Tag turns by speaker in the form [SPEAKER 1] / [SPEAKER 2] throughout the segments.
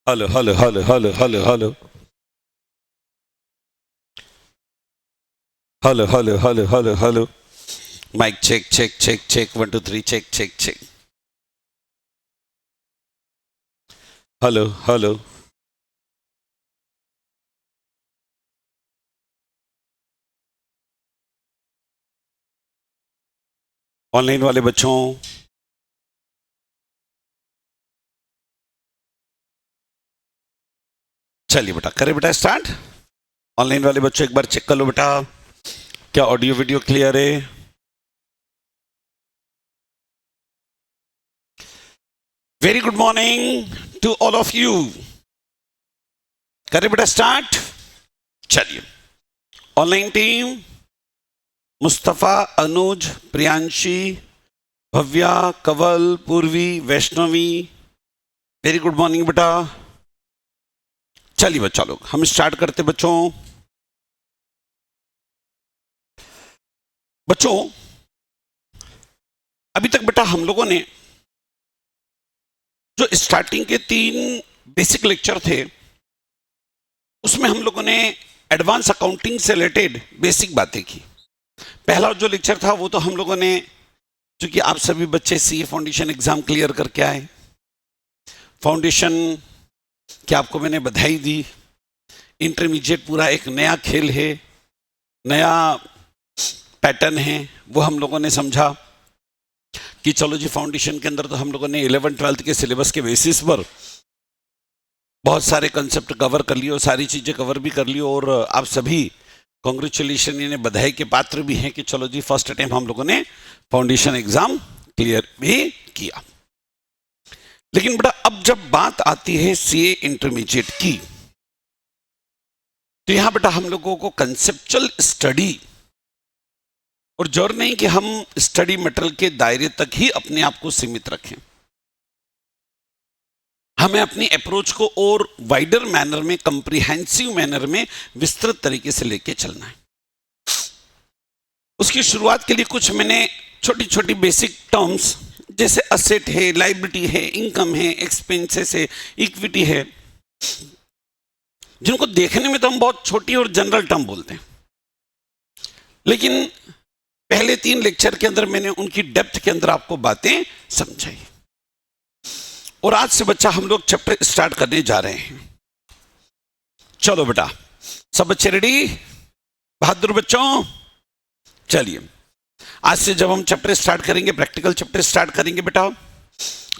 [SPEAKER 1] Hello hello hello hello hello hello hello hello hello hello hello mic check check check check 1 2 3 check check check hello hello online वाले बच्चों चलिए बेटा करें बेटा start. Online वाले बच्चों एक बार चेक कर लो बेटा, क्या ऑडियो वीडियो क्लियर है? Very good morning to all of you. करें बेटा स्टार्ट। चलिए online team Mustafa, Anuj, Priyanshi, Bhavya, Kawal, Purvi, Vaishnavi, very good morning बेटा। चलिए बच्चा लोग हम स्टार्ट करते बच्चों। बच्चों अभी तक बेटा हम लोगों ने जो स्टार्टिंग के 3 बेसिक लेक्चर थे उसमें हम लोगों ने एडवांस अकाउंटिंग से रिलेटेड बेसिक बातें की। पहला जो लेक्चर था वो तो हम लोगों ने, चूंकि आप सभी बच्चे सीए फाउंडेशन एग्जाम क्लियर करके आए, फाउंडेशन की आपको मैंने बधाई दी। इंटरमीडिएट पूरा एक नया खेल है, नया पैटर्न है, वो हम लोगों ने समझा कि चलो जी फाउंडेशन के अंदर तो हम लोगों ने 11th 12th के सिलेबस के बेसिस पर बहुत सारे कंसेप्ट कवर कर लिए और सारी चीज़ें कवर भी कर ली, और आप सभी कॉन्ग्रेचुलेशन यानी बधाई के पात्र भी हैं कि चलो जी फर्स्ट अटेम्प्ट हम लोगों ने फाउंडेशन एग्जाम क्लियर भी किया। लेकिन बेटा अब जब बात आती है सीए इंटरमीडिएट की, तो यहां बेटा हम लोगों को कंसेप्चुअल स्टडी, और जरूर नहीं कि हम स्टडी मटेरियल के दायरे तक ही अपने आप को सीमित रखें, हमें अपनी अप्रोच को और वाइडर मैनर में, कंप्रिहेंसिव मैनर में, विस्तृत तरीके से लेके चलना है। उसकी शुरुआत के लिए कुछ मैंने छोटी छोटी बेसिक टर्म्स जैसे असेट है, लायबिलिटी है, इनकम है, एक्सपेंसेस है, इक्विटी है, जिनको देखने में तो हम बहुत छोटी और जनरल टर्म बोलते हैं, लेकिन पहले 3 लेक्चर के अंदर मैंने उनकी डेप्थ के अंदर आपको बातें समझाई। और आज से बच्चा हम लोग चैप्टर स्टार्ट करने जा रहे हैं। चलो बेटा सब बच्चे रेडी? बहादुर बच्चों चलिए, आज से जब हम चैप्टर स्टार्ट करेंगे, प्रैक्टिकल चैप्टर स्टार्ट करेंगे बेटा,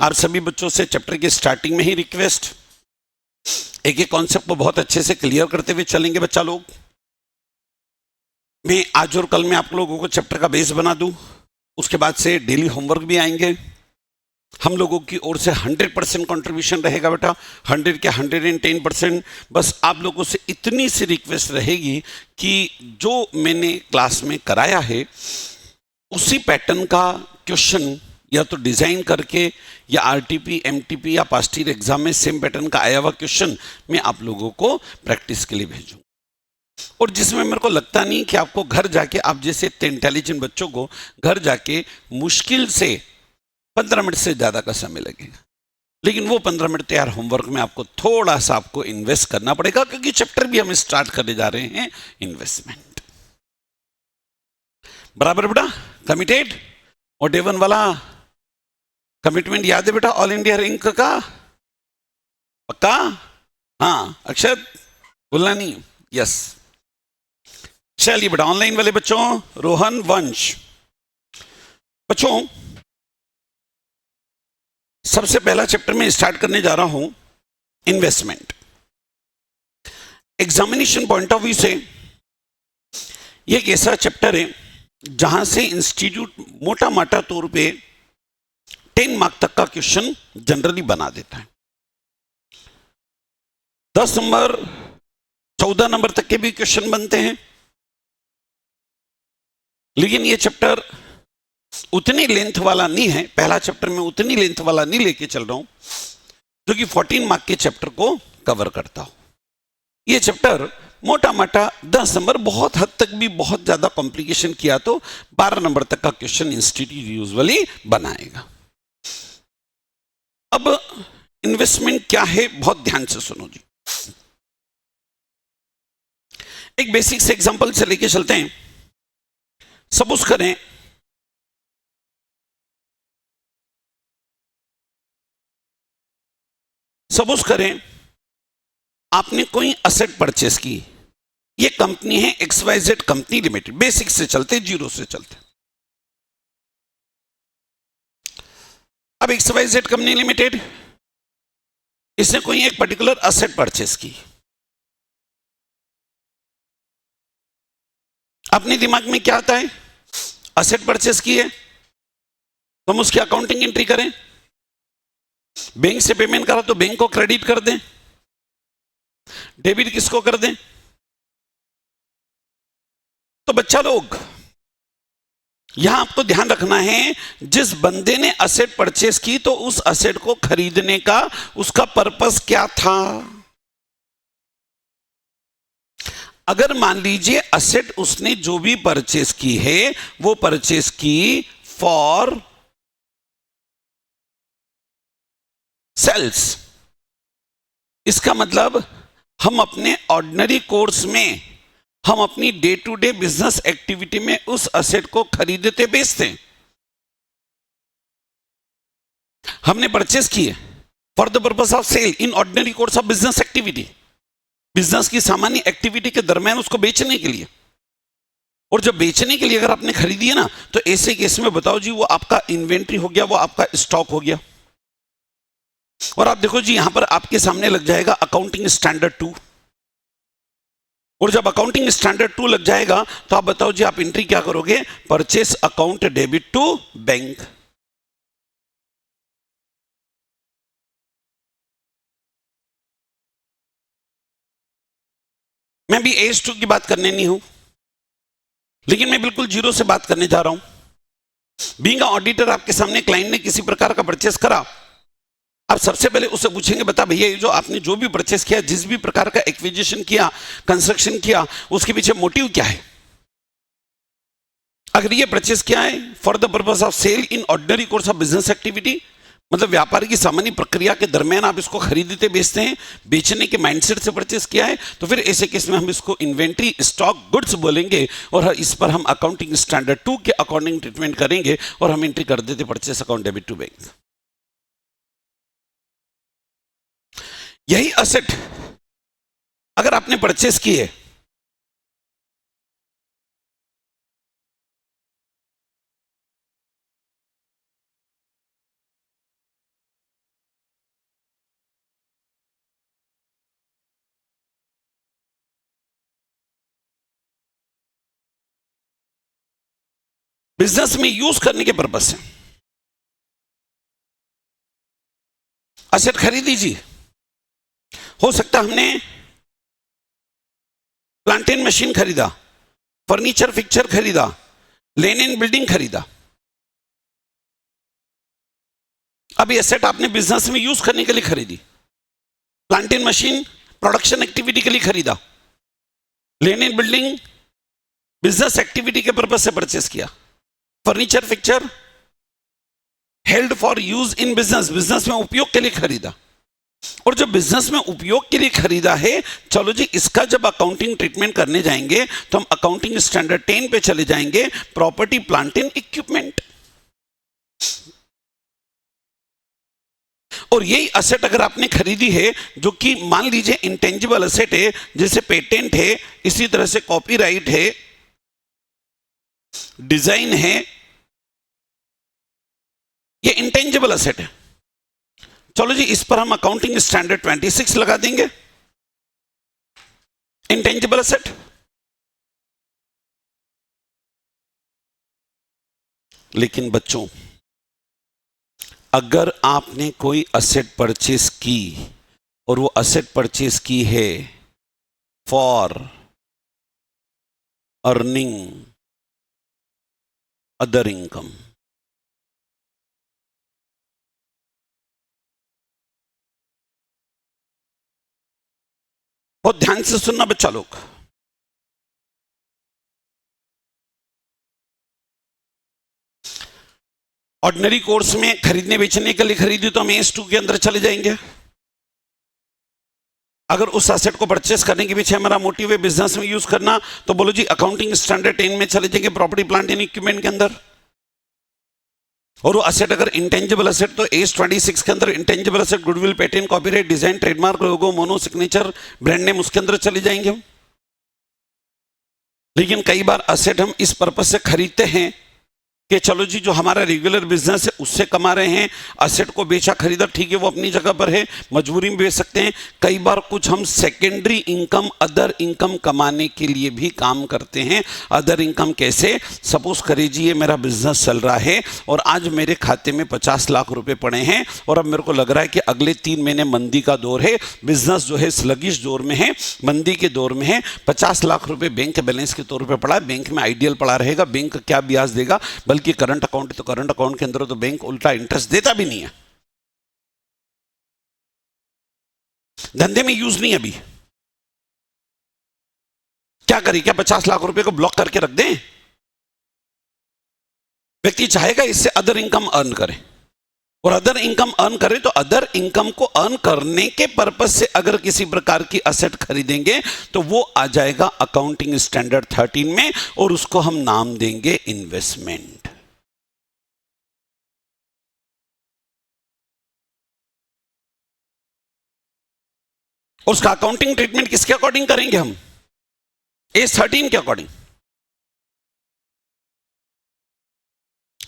[SPEAKER 1] आप सभी बच्चों से चैप्टर के स्टार्टिंग में ही रिक्वेस्ट, एक एक कॉन्सेप्ट को बहुत अच्छे से क्लियर करते हुए चलेंगे बच्चा लोग। मैं आज और कल में आप लोगों को चैप्टर का बेस बना दूं, उसके बाद से डेली होमवर्क भी आएंगे। हम लोगों की ओर से 100% कंट्रीब्यूशन रहेगा बेटा, 100 के 110%। बस आप लोगों से इतनी सी रिक्वेस्ट रहेगी कि जो मैंने क्लास में कराया है उसी पैटर्न का क्वेश्चन या तो डिजाइन करके या आरटीपी, एमटीपी या पास्ट ईयर एग्जाम में सेम पैटर्न का आया हुआ क्वेश्चन मैं आप लोगों को प्रैक्टिस के लिए भेजूं, और जिसमें मेरे को लगता नहीं कि आपको घर जाके, आप जैसे इतने इंटेलिजेंट बच्चों को घर जाके मुश्किल से 15 मिनट से ज्यादा का समय लगेगा। लेकिन वो 15 मिनट तैयार होमवर्क में आपको थोड़ा सा आपको इन्वेस्ट करना पड़ेगा, क्योंकि चैप्टर भी हम स्टार्ट करने जा रहे हैं इन्वेस्टमेंट। बराबर बेटा? कमिटेड? और डे 1 वाला कमिटमेंट याद है बेटा, ऑल इंडिया रैंक का? पक्का? हाँ अक्षत बोलना नहीं? यस। चलिए बेटा ऑनलाइन वाले बच्चों, रोहन, वंश, बच्चों सबसे पहला चैप्टर में स्टार्ट करने जा रहा हूं investment. Examination point of view से यह एक ऐसा चैप्टर है जहां से इंस्टीट्यूट मोटा माटा तौर पे 10 मार्क तक का क्वेश्चन जनरली बना देता है। 10 नंबर 14 नंबर तक के भी क्वेश्चन बनते हैं, लेकिन ये चैप्टर उतनी लेंथ वाला नहीं है। पहला चैप्टर में उतनी लेंथ वाला नहीं लेके चल रहा हूं जो कि 14 मार्क के चैप्टर को कवर करता हो। ये चैप्टर मोटा मोटा 10 नंबर, बहुत हद तक भी बहुत ज्यादा कॉम्प्लिकेशन किया तो 12 नंबर तक का क्वेश्चन इंस्टीट्यूट यूजुअली बनाएगा। अब इन्वेस्टमेंट क्या है, बहुत ध्यान से सुनो जी। एक बेसिक से एग्जांपल से लेके चलते हैं। सपोज करें आपने कोई असेट परचेस की। ये कंपनी है XYZ कंपनी लिमिटेड। बेसिक से चलते, जीरो से चलते। अब XYZ कंपनी लिमिटेड, इसने कोई एक पर्टिकुलर असेट परचेस की। अपने दिमाग में क्या आता है? असेट परचेस की है तो हम उसकी अकाउंटिंग एंट्री करें। बैंक से पेमेंट करा तो बैंक को क्रेडिट कर दें, डेबिट किसको कर दें? तो बच्चा लोग, यहां आपको ध्यान रखना है, जिस बंदे ने असेट परचेस की तो उस असेट को खरीदने का उसका पर्पस क्या था? अगर मान लीजिए असेट उसने जो भी परचेस की है वो परचेस की फॉर सेल्स, इसका मतलब हम अपने ऑर्डिनरी कोर्स में, हम अपनी day to day business activity में उस असेट को खरीदते बेचते हैं। हमने परचेस किए for the purpose of sale in ordinary course of business activity, business की सामान्य एक्टिविटी के दरमियान उसको बेचने के लिए। और जब बेचने के लिए अगर आपने खरीदी है ना, तो ऐसे केस में बताओ जी, वो आपका इन्वेंट्री हो गया, वो आपका स्टॉक हो गया। और आप देखो जी, यहां पर आपके सामने लग जाएगा अकाउंटिंग स्टैंडर्ड 2। और जब अकाउंटिंग स्टैंडर्ड 2 लग जाएगा तो आप बताओ जी, आप एंट्री क्या करोगे? Purchase account debit to bank. मैं भी AS2 की बात करने नहीं हूं, लेकिन मैं बिल्कुल जीरो से बात करने जा रहा हूं। बीइंग ऑडिटर, आपके सामने क्लाइंट ने किसी प्रकार का परचेस करा, आप सबसे पहले उससे पूछेंगे, बता भैया, ये जो आपने जो भी परचेस किया, जिस भी प्रकार का एक्विजिशन किया, कंस्ट्रक्शन किया, उसके पीछे मोटिव क्या है? अगर ये परचेस किया है for the purpose of sale in ordinary course of business activity, मतलब व्यापार की सामान्य प्रक्रिया के दरमियान आप इसको खरीदते बेचते हैं, बेचने के माइंडसेट से परचेस किया है, तो फिर ऐसे केस में हम इसको इन्वेंट्री स्टॉक गुड्स बोलेंगे और इस पर हम अकाउंटिंग स्टैंडर्ड 2 के अकॉर्डिंग ट्रीटमेंट करेंगे और हम एंट्री कर देते purchase account debit to bank. यही असेट अगर आपने परचेस की है, बिजनेस में यूज करने के पर्पज से असेट खरीदी जी। हो सकता हमने प्लांटेन मशीन खरीदा, फर्नीचर फिक्चर खरीदा, लेनिन बिल्डिंग खरीदा। अब ये सेट आपने बिजनेस में यूज करने के लिए खरीदी। प्लांटेन मशीन प्रोडक्शन एक्टिविटी के लिए खरीदा, लेनिन बिल्डिंग बिजनेस एक्टिविटी के पर्पज से परचेस किया, furniture fixture held for use in business, business में उपयोग के लिए खरीदा। और जब बिजनेस में उपयोग के लिए खरीदा है, चलो जी, इसका जब अकाउंटिंग ट्रीटमेंट करने जाएंगे तो हम अकाउंटिंग स्टैंडर्ड 10 पे चले जाएंगे, प्रॉपर्टी प्लांट एंड इक्विपमेंट। और यही असेट अगर आपने खरीदी है, जो कि मान लीजिए इंटेंजिबल असेट है, जैसे पेटेंट है, इसी तरह से कॉपीराइट है, डिजाइन है, ये इंटेंजिबल असेट है। चलो जी, इस पर हम अकाउंटिंग स्टैंडर्ड 26 लगा देंगे, इंटेंजिबल असेट। लेकिन बच्चों, अगर आपने कोई असेट परचेस की और वो असेट परचेस की है फॉर अर्निंग अदर इनकम, बहुत ध्यान से सुनना बच्चा लोग। ऑर्डिनरी कोर्स में खरीदने बेचने के लिए खरीदी तो हम S2 के अंदर चले जाएंगे। अगर उस एसेट को परचेस करने के पीछे हमारा मोटिव है बिजनेस में यूज करना, तो बोलो जी अकाउंटिंग स्टैंडर्ड 10 में चले जाएंगे प्रॉपर्टी प्लांट एंड इक्विपमेंट के अंदर। और वो असेट अगर इंटेंजिबल असेट तो AS26 के अंदर intangible asset goodwill, patent, copyright, design, trademark, logo, mono, signature, brand name, उसके अंदर चले जाएंगे हम। लेकिन कई बार असेट हम इस पर्पज से खरीदते हैं कि चलो जी जो हमारा रेगुलर बिजनेस है उससे कमा रहे हैं, असेट को बेचा खरीदा ठीक है वो अपनी जगह पर है, मजबूरी में बेच सकते हैं। कई बार कुछ हम सेकेंडरी इनकम, अदर इनकम कमाने के लिए भी काम करते हैं। अदर इनकम कैसे? सपोज करिए जी ये मेरा बिजनेस चल रहा है और आज मेरे खाते में 50 लाख रुपए पड़े हैं और अब मेरे को लग रहा है कि अगले 3 महीने मंदी का दौर है, बिजनेस जो है स्लगिश दौर में है, मंदी के दौर में है, 50 लाख रुपए बैंक बैलेंस के तौर पर पड़ा है, बैंक में आइडियल पड़ा रहेगा, बैंक क्या ब्याज देगा, बल्कि करंट अकाउंट है तो करंट अकाउंट के अंदर तो बैंक उल्टा इंटरेस्ट देता भी नहीं है, धंधे में यूज नहीं। अभी क्या करें? क्या 50 लाख रुपए को ब्लॉक करके रख दें? व्यक्ति चाहेगा इससे अदर इनकम अर्न करे, और अदर इनकम अर्न करे तो अदर इनकम को अर्न करने के पर्पज से अगर किसी प्रकार की असेट खरीदेंगे तो वो आ जाएगा अकाउंटिंग स्टैंडर्ड 13 में, और उसको हम नाम देंगे इन्वेस्टमेंट। और उसका अकाउंटिंग ट्रीटमेंट किसके अकॉर्डिंग करेंगे हम? AS13 के अकॉर्डिंग।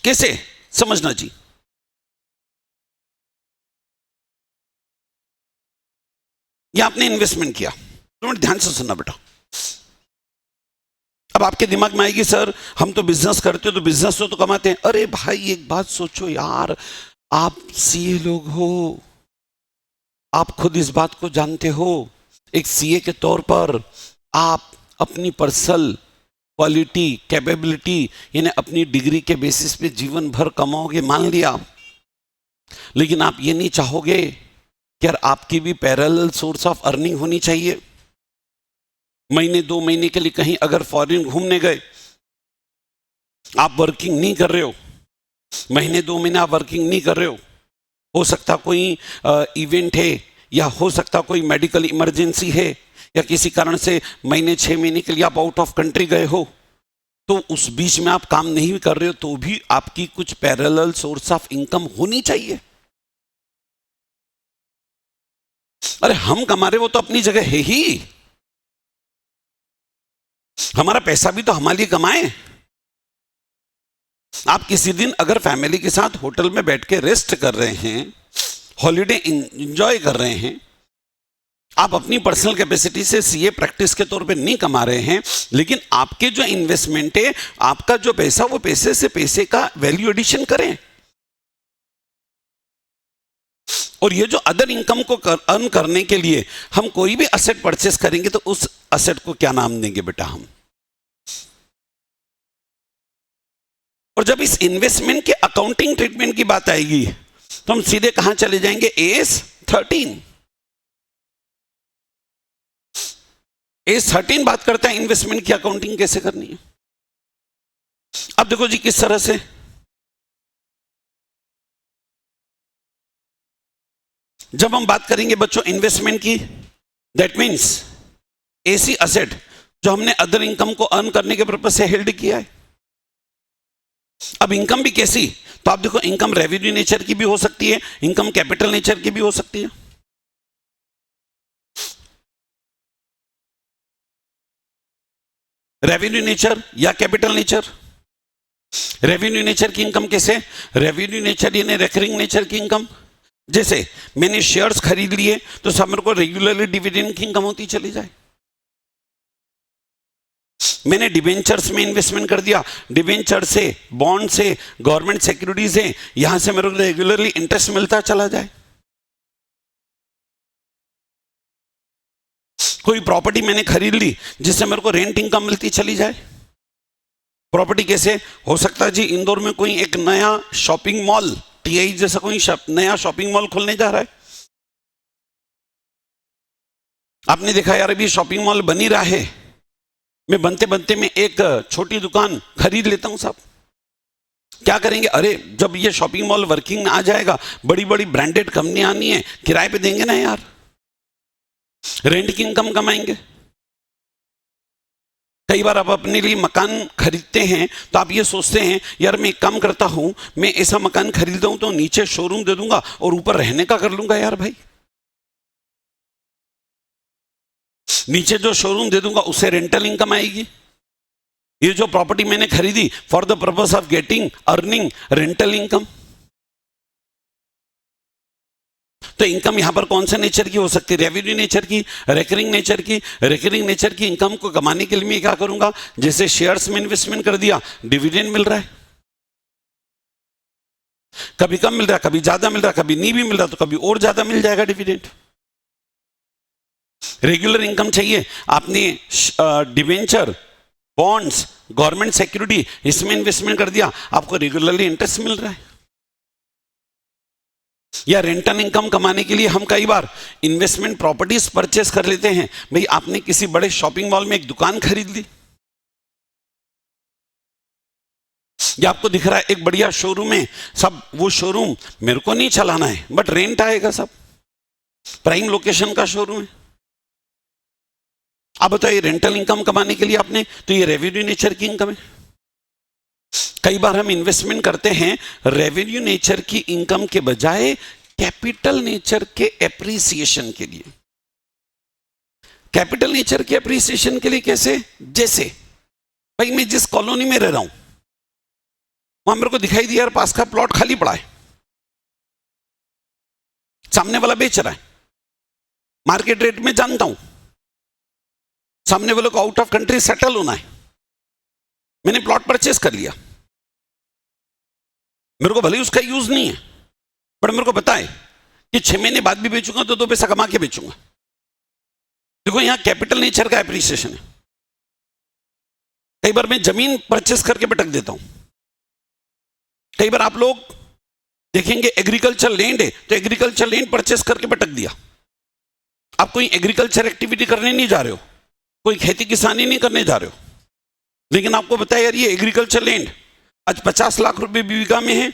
[SPEAKER 1] कैसे समझना जी? ये आपने इन्वेस्टमेंट किया, तो ध्यान से सुनना बेटा। अब आपके दिमाग में आएगी सर हम तो बिजनेस करते हो तो बिजनेस तो कमाते हैं। अरे भाई एक बात सोचो यार, आप सीए लोग हो, आप खुद इस बात को जानते हो, एक सीए के तौर पर आप अपनी पर्सनल क्वालिटी, कैपेबिलिटी, यानी अपनी डिग्री के बेसिस पे जीवन भर कमाओगे, मान लिया, लेकिन आप ये नहीं चाहोगे कि यार आपकी भी पैरेलल सोर्स ऑफ अर्निंग होनी चाहिए। महीने 2 महीने के लिए कहीं अगर फॉरेन घूमने गए, आप वर्किंग नहीं कर रहे हो, महीने 2 महीने आप वर्किंग नहीं कर रहे हो सकता कोई इवेंट है, या हो सकता कोई मेडिकल इमरजेंसी है, या किसी कारण से महीने 6 महीने के लिए आप आउट ऑफ कंट्री गए हो, तो उस बीच में आप काम नहीं कर रहे हो तो भी आपकी कुछ पैरेलल सोर्स ऑफ इनकम होनी चाहिए। अरे हम कमा रहे, वो तो अपनी जगह है ही, हमारा पैसा भी तो हमारे लिए कमाए। आप किसी दिन अगर फैमिली के साथ होटल में बैठ के रेस्ट कर रहे हैं, हॉलिडे एंजॉय कर रहे हैं, आप अपनी पर्सनल कैपेसिटी से सीए प्रैक्टिस के तौर पे नहीं कमा रहे हैं, लेकिन आपके जो इन्वेस्टमेंट है, आपका जो पैसा, वो पैसे से पैसे का वैल्यू एडिशन करें। और ये जो अदर इनकम को अर्न करने के लिए हम कोई भी असेट परचेस करेंगे तो उस असेट को क्या नाम देंगे बेटा हम? और जब इस इन्वेस्टमेंट के अकाउंटिंग ट्रीटमेंट की बात आएगी तो हम सीधे कहां चले जाएंगे? AS13। AS13 बात करता है इन्वेस्टमेंट की अकाउंटिंग कैसे करनी है। अब देखो जी किस तरह से, जब हम बात करेंगे बच्चों इन्वेस्टमेंट की, दैट मीन्स ऐसी असेट जो हमने अदर इनकम को अर्न करने के पर्पज से हेल्ड किया है। अब इनकम भी कैसी? तो आप देखो इनकम रेवेन्यू नेचर की भी हो सकती है, इनकम कैपिटल नेचर की भी हो सकती है। रेवेन्यू नेचर या कैपिटल नेचर। रेवेन्यू नेचर की इनकम कैसे? रेवेन्यू नेचर यानी रेकरिंग नेचर की इनकम। जैसे मैंने शेयर्स खरीद लिए तो सब मेरे को रेगुलरली डिविडेंड की इनकम होती चली जाए। मैंने डिबेंचर्स में इन्वेस्टमेंट कर दिया, डिबेंचर से, बॉन्ड से, गवर्नमेंट सिक्योरिटीज है, यहां से मेरे को रेगुलरली इंटरेस्ट मिलता चला जाए। कोई प्रॉपर्टी मैंने खरीद ली जिससे मेरे को रेंट इनकम मिलती चली जाए। प्रॉपर्टी कैसे हो सकता है जी? इंदौर में कोई एक नया शॉपिंग मॉल, TI जैसा कोई नया शॉपिंग मॉल खुलने जा रहा है, आपने देखा यार अभी शॉपिंग मॉल बन ही रहा है, मैं बनते बनते मैं एक छोटी दुकान खरीद लेता हूं साहब। क्या करेंगे, अरे जब ये शॉपिंग मॉल वर्किंग में आ जाएगा, बड़ी बड़ी ब्रांडेड कंपनी आनी है, किराए पे देंगे ना यार, रेंट की इनकम कमाएंगे। कई बार आप अपने लिए मकान खरीदते हैं तो आप ये सोचते हैं यार मैं एक काम करता हूं, मैं ऐसा मकान खरीदता हूं तो नीचे शोरूम दे दूंगा और ऊपर रहने का कर लूंगा। यार भाई, नीचे जो शोरूम दे दूंगा उससे रेंटल इनकम आएगी। ये जो प्रॉपर्टी मैंने खरीदी for the purpose of getting earning rental income, तो इनकम यहां पर कौन से नेचर की हो सकती है? रेवेन्यू नेचर की, रिकरिंग नेचर की। रिकरिंग नेचर की इनकम को कमाने के लिए मैं क्या करूंगा, जैसे शेयर्स में इन्वेस्टमेंट कर दिया, डिविडेंड मिल रहा है, कभी कम मिल रहा है, कभी ज्यादा मिल रहा है, कभी नहीं भी मिल रहा तो कभी और ज्यादा मिल जाएगा डिविडेंड। रेगुलर इनकम चाहिए, आपने डिवेंचर, बॉन्ड्स, गवर्नमेंट सिक्योरिटी इसमें इन्वेस्टमेंट कर दिया, आपको रेगुलरली इंटरेस्ट मिल रहा है। या रेंटल इनकम कमाने के लिए हम कई बार इन्वेस्टमेंट प्रॉपर्टीज परचेस कर लेते हैं। भाई आपने किसी बड़े शॉपिंग मॉल में एक दुकान खरीद ली, या आपको दिख रहा है एक बढ़िया शोरूम है, सब वो शोरूम मेरे को नहीं चलाना है बट रेंट आएगा, सब प्राइम लोकेशन का शोरूम है। अब बताइए रेंटल इनकम कमाने के लिए आपने, तो ये रेवेन्यू नेचर की इनकम है। कई बार हम इन्वेस्टमेंट करते हैं रेवेन्यू नेचर की इनकम के बजाय कैपिटल नेचर के एप्रिसिएशन के लिए। कैपिटल नेचर के एप्रिसिएशन के लिए कैसे? जैसे भाई मैं जिस कॉलोनी में रह रहा हूं वहां मेरे को दिखाई दिया यार पास का प्लॉट खाली पड़ा है, सामने वाला बेच रहा है, मार्केट रेट में जानता हूं, सामने वालों को आउट ऑफ कंट्री सेटल होना है, मैंने प्लॉट परचेस कर लिया, मेरे को भले उसका यूज नहीं है बट मेरे को पता है कि 6 महीने बाद भी बेचूंगा तो 2 पैसा कमा के बेचूंगा। देखो यहां कैपिटल नेचर का एप्रिसिएशन है। कई बार मैं जमीन परचेस करके भटक देता हूं। कई बार आप लोग देखेंगे एग्रीकल्चर लैंड है तो एग्रीकल्चर लैंड परचेस करके भटक दिया। आप कोई एग्रीकल्चर एक्टिविटी करने नहीं जा रहे हो, कोई खेती किसानी नहीं करने जा रहे हो, लेकिन आपको बताया यार ये एग्रीकल्चर लैंड आज 50 लाख रुपए बीघा में है,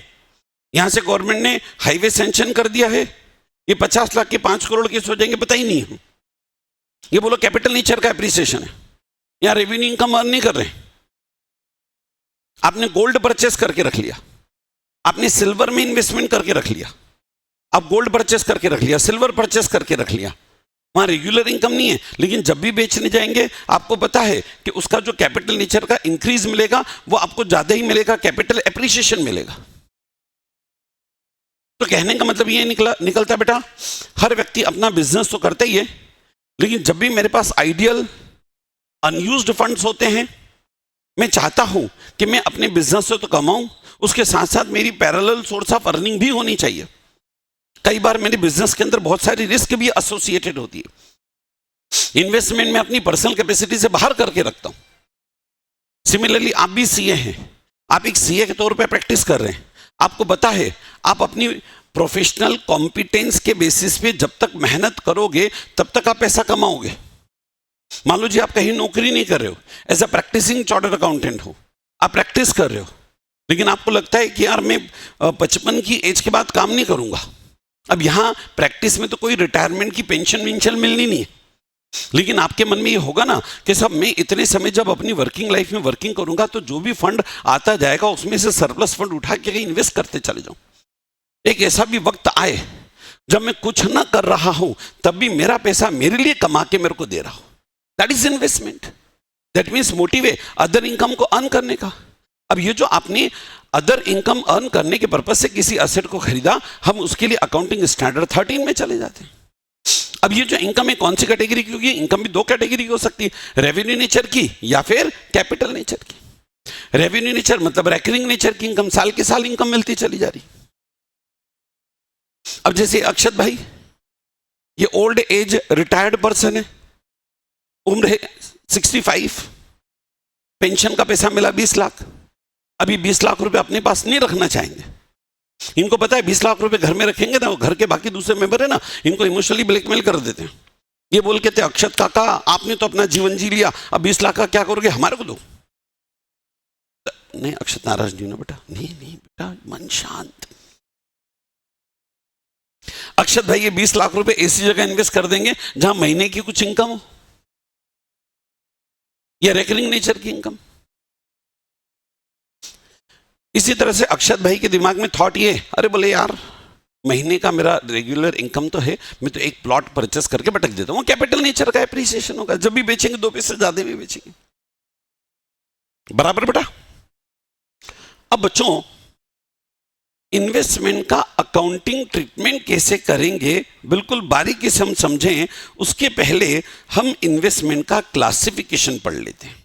[SPEAKER 1] यहां से गवर्नमेंट ने हाईवे सैंक्शन कर दिया है, ये 50 लाख के 5 करोड़ के हो जाएंगे पता ही नहीं है। ये बोलो कैपिटल नेचर का एप्रिसिएशन है। यहां रेवेन्यू इनकम अर्न नहीं कर रहे। आपने गोल्ड परचेस करके रख लिया, आपने सिल्वर में इन्वेस्टमेंट करके रख लिया, आप गोल्ड परचेस करके रख लिया, सिल्वर परचेस करके रख लिया, वहां रेगुलर इनकम नहीं है, लेकिन जब भी बेचने जाएंगे आपको पता है कि उसका जो कैपिटल नेचर का इंक्रीज मिलेगा वो आपको ज्यादा ही मिलेगा, कैपिटल एप्रिसिएशन मिलेगा। तो कहने का मतलब ये निकलता बेटा हर व्यक्ति अपना बिजनेस तो करता ही है, लेकिन जब भी मेरे पास आइडियल अनयूज्ड फंड्स होते हैं, मैं चाहता हूं कि मैं अपने बिजनेस से तो कमाऊं, उसके साथ साथ मेरी पैरेलल सोर्स ऑफ अर्निंग भी होनी चाहिए। कई बार मेरे बिजनेस के अंदर बहुत सारी रिस्क भी एसोसिएटेड होती है। इन्वेस्टमेंट में अपनी पर्सनल कैपेसिटी से बाहर करके रखता हूं। सिमिलरली आप भी सीए हैं, आप एक सीए के तौर पे प्रैक्टिस कर रहे हैं, आपको पता है आप अपनी प्रोफेशनल कॉम्पिटेंस के बेसिस पे जब तक मेहनत करोगे तब तक आप पैसा कमाओगे। मान लो जी आप कहीं नौकरी नहीं कर रहे हो, as a practicing chartered accountant हो, आप प्रैक्टिस कर रहे हो, लेकिन आपको लगता है कि यार मैं 55 की एज के बाद काम नहीं करूंगा। अब यहां प्रैक्टिस में तो कोई रिटायरमेंट की पेंशन वेंशन मिलनी नहीं है, लेकिन आपके मन में ये होगा ना कि साहब मैं इतने समय जब अपनी वर्किंग लाइफ में वर्किंग करूंगा तो जो भी फंड आता जाएगा उसमें से सरप्लस फंड उठा के कहीं इन्वेस्ट करते चले जाऊं। एक ऐसा भी वक्त आए जब मैं कुछ ना कर रहा हूं तब भी मेरा पैसा मेरे लिए कमा के मेरे को दे रहा हो, that is investment. That means motive है अदर इनकम को अर्न करने का। अब ये जो आपने अदर इनकम अर्न करने के पर्पज से किसी एसेट को खरीदा, हम उसके लिए अकाउंटिंग स्टैंडर्ड 13 में चले जाते हैं। अब ये जो इनकम है कौन सी कैटेगरी की होगी? इनकम भी 2 कैटेगरी की हो सकती है, रेवेन्यू नेचर की या फिर कैपिटल नेचर की। रेवेन्यू नेचर मतलब रिकरिंग नेचर की इनकम, साल के साल इनकम मिलती चली जा रही। अब जैसे अक्षत भाई, ये ओल्ड एज रिटायर्ड पर्सन है, उम्र है 65, पेंशन का पैसा मिला 20 लाख। अभी 20 लाख रुपए अपने पास नहीं रखना चाहेंगे। इनको पता है 20 लाख रुपए घर में रखेंगे ना, वो घर के बाकी दूसरे मेंबर है ना, इनको इमोशनली ब्लैकमेल कर देते हैं। ये बोल के थे अक्षत काका आपने तो अपना जीवन जी लिया, अब 20 लाख का क्या करोगे, हमारे को दो। नहीं अक्षत नाराज नहीं ना बेटा, नहीं नहीं बेटा मन शांत। अक्षत भाई ये 20 लाख रुपए ऐसी जगह इन्वेस्ट कर देंगे जहां महीने की कुछ इनकम हो या रेकरिंग नेचर की इनकम। इसी तरह से अक्षत भाई के दिमाग में थॉट ये, अरे बोले यार महीने का मेरा रेगुलर इनकम तो है, मैं तो एक प्लॉट परचेस करके भटक देता हूं, कैपिटल नेचर का एप्रिसिएशन होगा, जब भी बेचेंगे 2 पैसे ज्यादा भी बेचेंगे, बराबर बेटा। अब बच्चों इन्वेस्टमेंट का अकाउंटिंग ट्रीटमेंट कैसे करेंगे बिल्कुल बारीकी से हम समझें, उसके पहले हम इन्वेस्टमेंट का क्लासिफिकेशन पढ़ लेते हैं।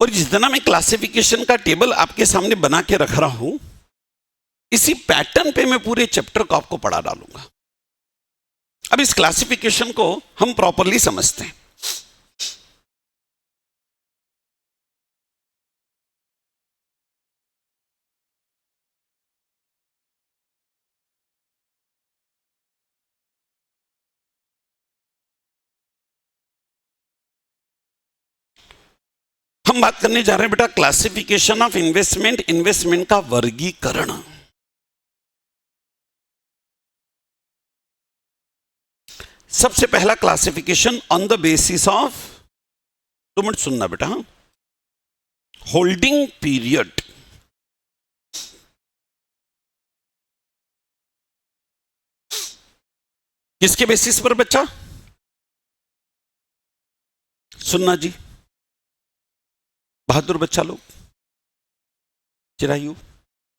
[SPEAKER 1] और जितना मैं क्लासिफिकेशन का टेबल आपके सामने बना के रख रहा हूं, इसी पैटर्न पे मैं पूरे चैप्टर को आपको पढ़ा डालूंगा। अब इस क्लासिफिकेशन को हम प्रॉपरली समझते हैं। हम बात करने जा रहे हैं बेटा क्लासिफिकेशन ऑफ इन्वेस्टमेंट, इन्वेस्टमेंट का वर्गीकरण। सबसे पहला classification on the basis of, 2 minute सुनना बेटा, होल्डिंग पीरियड। किसके बेसिस पर बच्चा, सुनना जी, बहादुर बच्चा लोग, चिरायु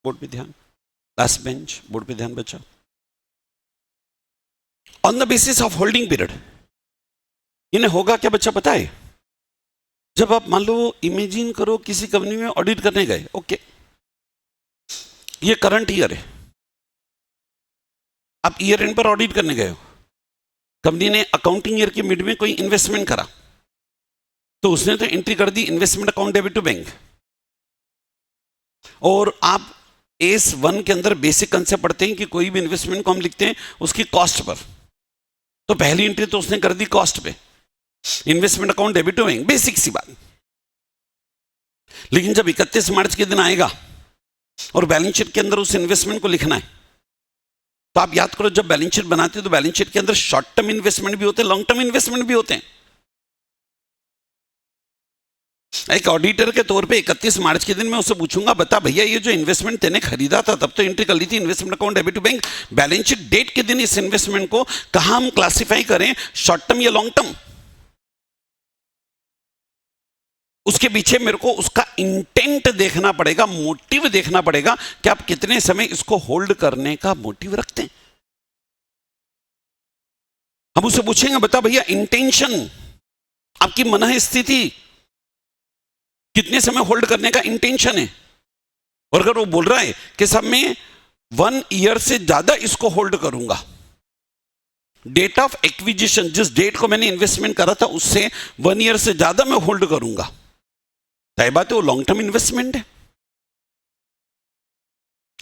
[SPEAKER 1] बोर्ड पे ध्यान, लास्ट बेंच बोर्ड पे ध्यान बच्चा। On the basis of holding period, इन्हें होगा क्या बच्चा पता है, जब आप मान लो इमेजिन करो किसी कंपनी में ऑडिट करने गए, ओके ये करंट ईयर है, आप ईयर एंड पर ऑडिट करने गए हो, कंपनी ने अकाउंटिंग ईयर के मिड में कोई इन्वेस्टमेंट करा, तो उसने तो एंट्री कर दी investment account debit to bank, और आप S1 के अंदर बेसिक कंसेप्ट पढ़ते हैं कि कोई भी इन्वेस्टमेंट को हम लिखते हैं उसकी कॉस्ट पर, तो पहली एंट्री तो उसने कर दी कॉस्ट पे, investment account debit to bank, basic सी बात। लेकिन जब 31 मार्च के दिन आएगा और बैलेंस शीट के अंदर उस इन्वेस्टमेंट को लिखना है, तो आप याद करो जब बैलेंस शीट बनाते हैं तो बैलेंस शीट के अंदर शॉर्ट टर्म इन्वेस्टमेंट भी होते हैं, लॉन्ग टर्म इन्वेस्टमेंट भी होते हैं। एक ऑडिटर के तौर पे 31 मार्च के दिन मैं उससे पूछूंगा, बता भैया ये जो इन्वेस्टमेंट तेने खरीदा था तब तो एंट्री कर ली थी investment account debit to bank, balance sheet date के दिन इस इन्वेस्टमेंट को कहां हम क्लासिफाई करें, शॉर्ट टर्म या लॉन्ग टर्म। उसके पीछे मेरे को उसका इंटेंट देखना पड़ेगा, मोटिव देखना पड़ेगा कि आप कितने समय इसको होल्ड करने का मोटिव रखते हैं। हम उससे पूछेंगे बता भैया इंटेंशन, आपकी मन स्थिति कितने समय होल्ड करने का इंटेंशन है, और अगर वो बोल रहा है कि सब मैं 1 ईयर से ज्यादा इसको होल्ड करूंगा, डेट ऑफ एक्विजिशन जिस डेट को मैंने इन्वेस्टमेंट करा था उससे 1 ईयर से ज्यादा मैं होल्ड करूंगा, तय बात है वो लॉन्ग टर्म इन्वेस्टमेंट है।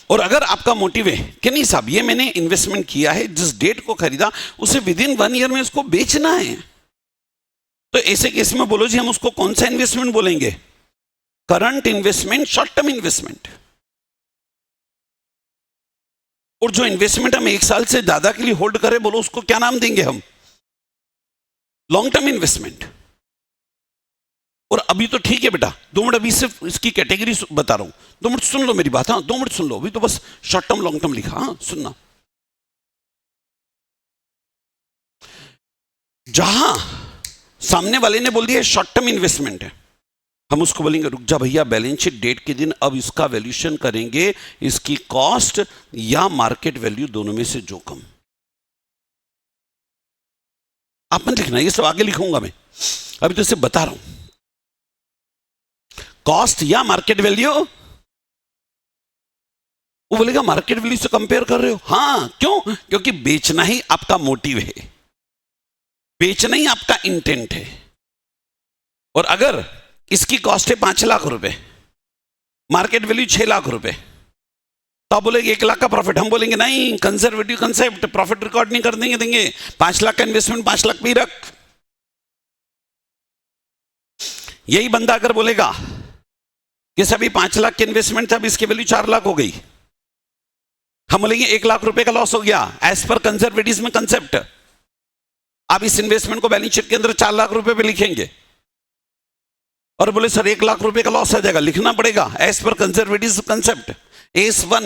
[SPEAKER 1] और अगर आपका मोटिव है कि नहीं साहब ये मैंने इन्वेस्टमेंट किया है, जिस डेट को खरीदा उसे विदिन 1 ईयर में उसको बेचना है, तो ऐसे केस में बोलो जी हम उसको कौन सा इन्वेस्टमेंट बोलेंगे, current investment, short term investment. और जो इन्वेस्टमेंट हम 1 साल से ज्यादा के लिए होल्ड करें बोलो उसको क्या नाम देंगे हम, लॉन्ग टर्म इन्वेस्टमेंट। और अभी तो ठीक है बेटा 2 मिनट अभी सिर्फ इसकी कैटेगरी बता रहा हूं, 2 मिनट सुन लो मेरी बात, हाँ 2 मिनट सुन लो, अभी तो बस शॉर्ट टर्म लॉन्ग टर्म लिखा, हाँ सुनना। जहां सामने वाले ने बोल दिया शॉर्ट टर्म इन्वेस्टमेंट है, हम उसको बोलेंगे रुक जा भैया बैलेंस शीट डेट के दिन अब इसका वैल्यूएशन करेंगे, इसकी कॉस्ट या मार्केट वैल्यू दोनों में से जो कम। आप मत लिखना, ये सब आगे लिखूंगा मैं, अभी तो इसे बता रहा हूं, कॉस्ट या मार्केट वैल्यू। वो बोलेगा मार्केट वैल्यू से कंपेयर कर रहे हो, हाँ क्यों, क्योंकि बेचना ही आपका मोटिव है, बेचना ही आपका इंटेंट है। और अगर इसकी कॉस्ट है 5 लाख रुपए, मार्केट वैल्यू 6 लाख रुपए, तो आप बोलेंगे 1 लाख का प्रॉफिट, हम बोलेंगे नहीं, कंजर्वेटिव कंसेप्ट, प्रॉफिट रिकॉर्ड नहीं कर देंगे 5 लाख का इन्वेस्टमेंट 5 लाख पे ही रख। यही बंदा अगर बोलेगा कि सभी 5 लाख के इन्वेस्टमेंट था, अब इसकी वैल्यू 4 लाख हो गई, हम बोलेंगे 1 लाख रुपए का लॉस हो गया एज पर कंजर्वेटिव में कंसेप्ट। आप इस इन्वेस्टमेंट को बैलेंस शीट के अंदर 4 लाख रुपए पे लिखेंगे और बोले सर 1 लाख रुपए का लॉस आ जाएगा, लिखना पड़ेगा as per conservative concept AS1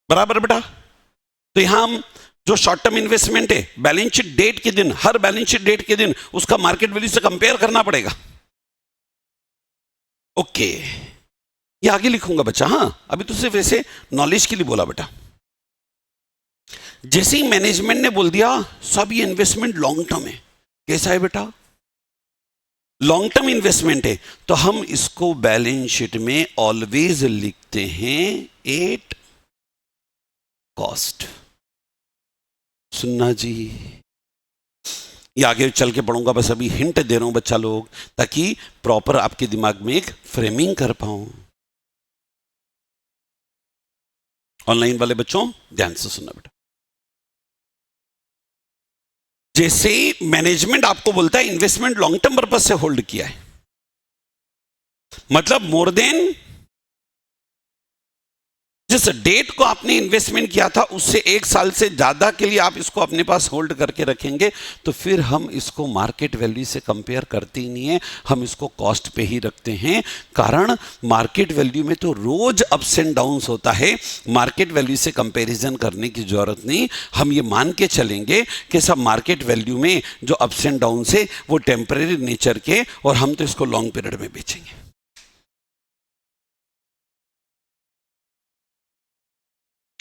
[SPEAKER 1] बराबर बेटा। तो यहां हम जो शॉर्ट टर्म इन्वेस्टमेंट है बैलेंस शीट डेट के दिन, हर बैलेंस शीट डेट के दिन उसका मार्केट वैल्यू से कंपेयर करना पड़ेगा। ओके, ये आगे लिखूंगा बच्चा, हाँ अभी तो सिर्फ ऐसे नॉलेज के लिए बोला बेटा। जैसे ही मैनेजमेंट ने बोल दिया सब ये इन्वेस्टमेंट लॉन्ग टर्म है, कैसा है बेटा, लॉन्ग टर्म इन्वेस्टमेंट है, तो हम इसको बैलेंस शीट में ऑलवेज लिखते हैं एट कॉस्ट। सुनना जी, ये आगे चल के पढ़ूंगा, बस अभी हिंट दे रहा हूं बच्चा लोग, ताकि प्रॉपर आपके दिमाग में एक फ्रेमिंग कर पाऊं। ऑनलाइन वाले बच्चों ध्यान से सुनना बेटा। जैसे मैनेजमेंट आपको बोलता है इन्वेस्टमेंट लॉन्ग टर्म पर्पज से होल्ड किया है, मतलब मोर देन जिस डेट को आपने इन्वेस्टमेंट किया था उससे 1 साल से ज्यादा के लिए आप इसको अपने पास होल्ड करके रखेंगे, तो फिर हम इसको मार्केट वैल्यू से कंपेयर करते ही नहीं है, हम इसको कॉस्ट पे ही रखते हैं। कारण मार्केट वैल्यू में तो रोज अप्स एंड डाउन्स होता है, मार्केट वैल्यू से कंपैरिजन करने की जरूरत नहीं। हम ये मान के चलेंगे कि सब मार्केट वैल्यू में जो अप्स एंड डाउन्स है वो टेम्परेरी नेचर के, और हम तो इसको लॉन्ग पीरियड में बेचेंगे।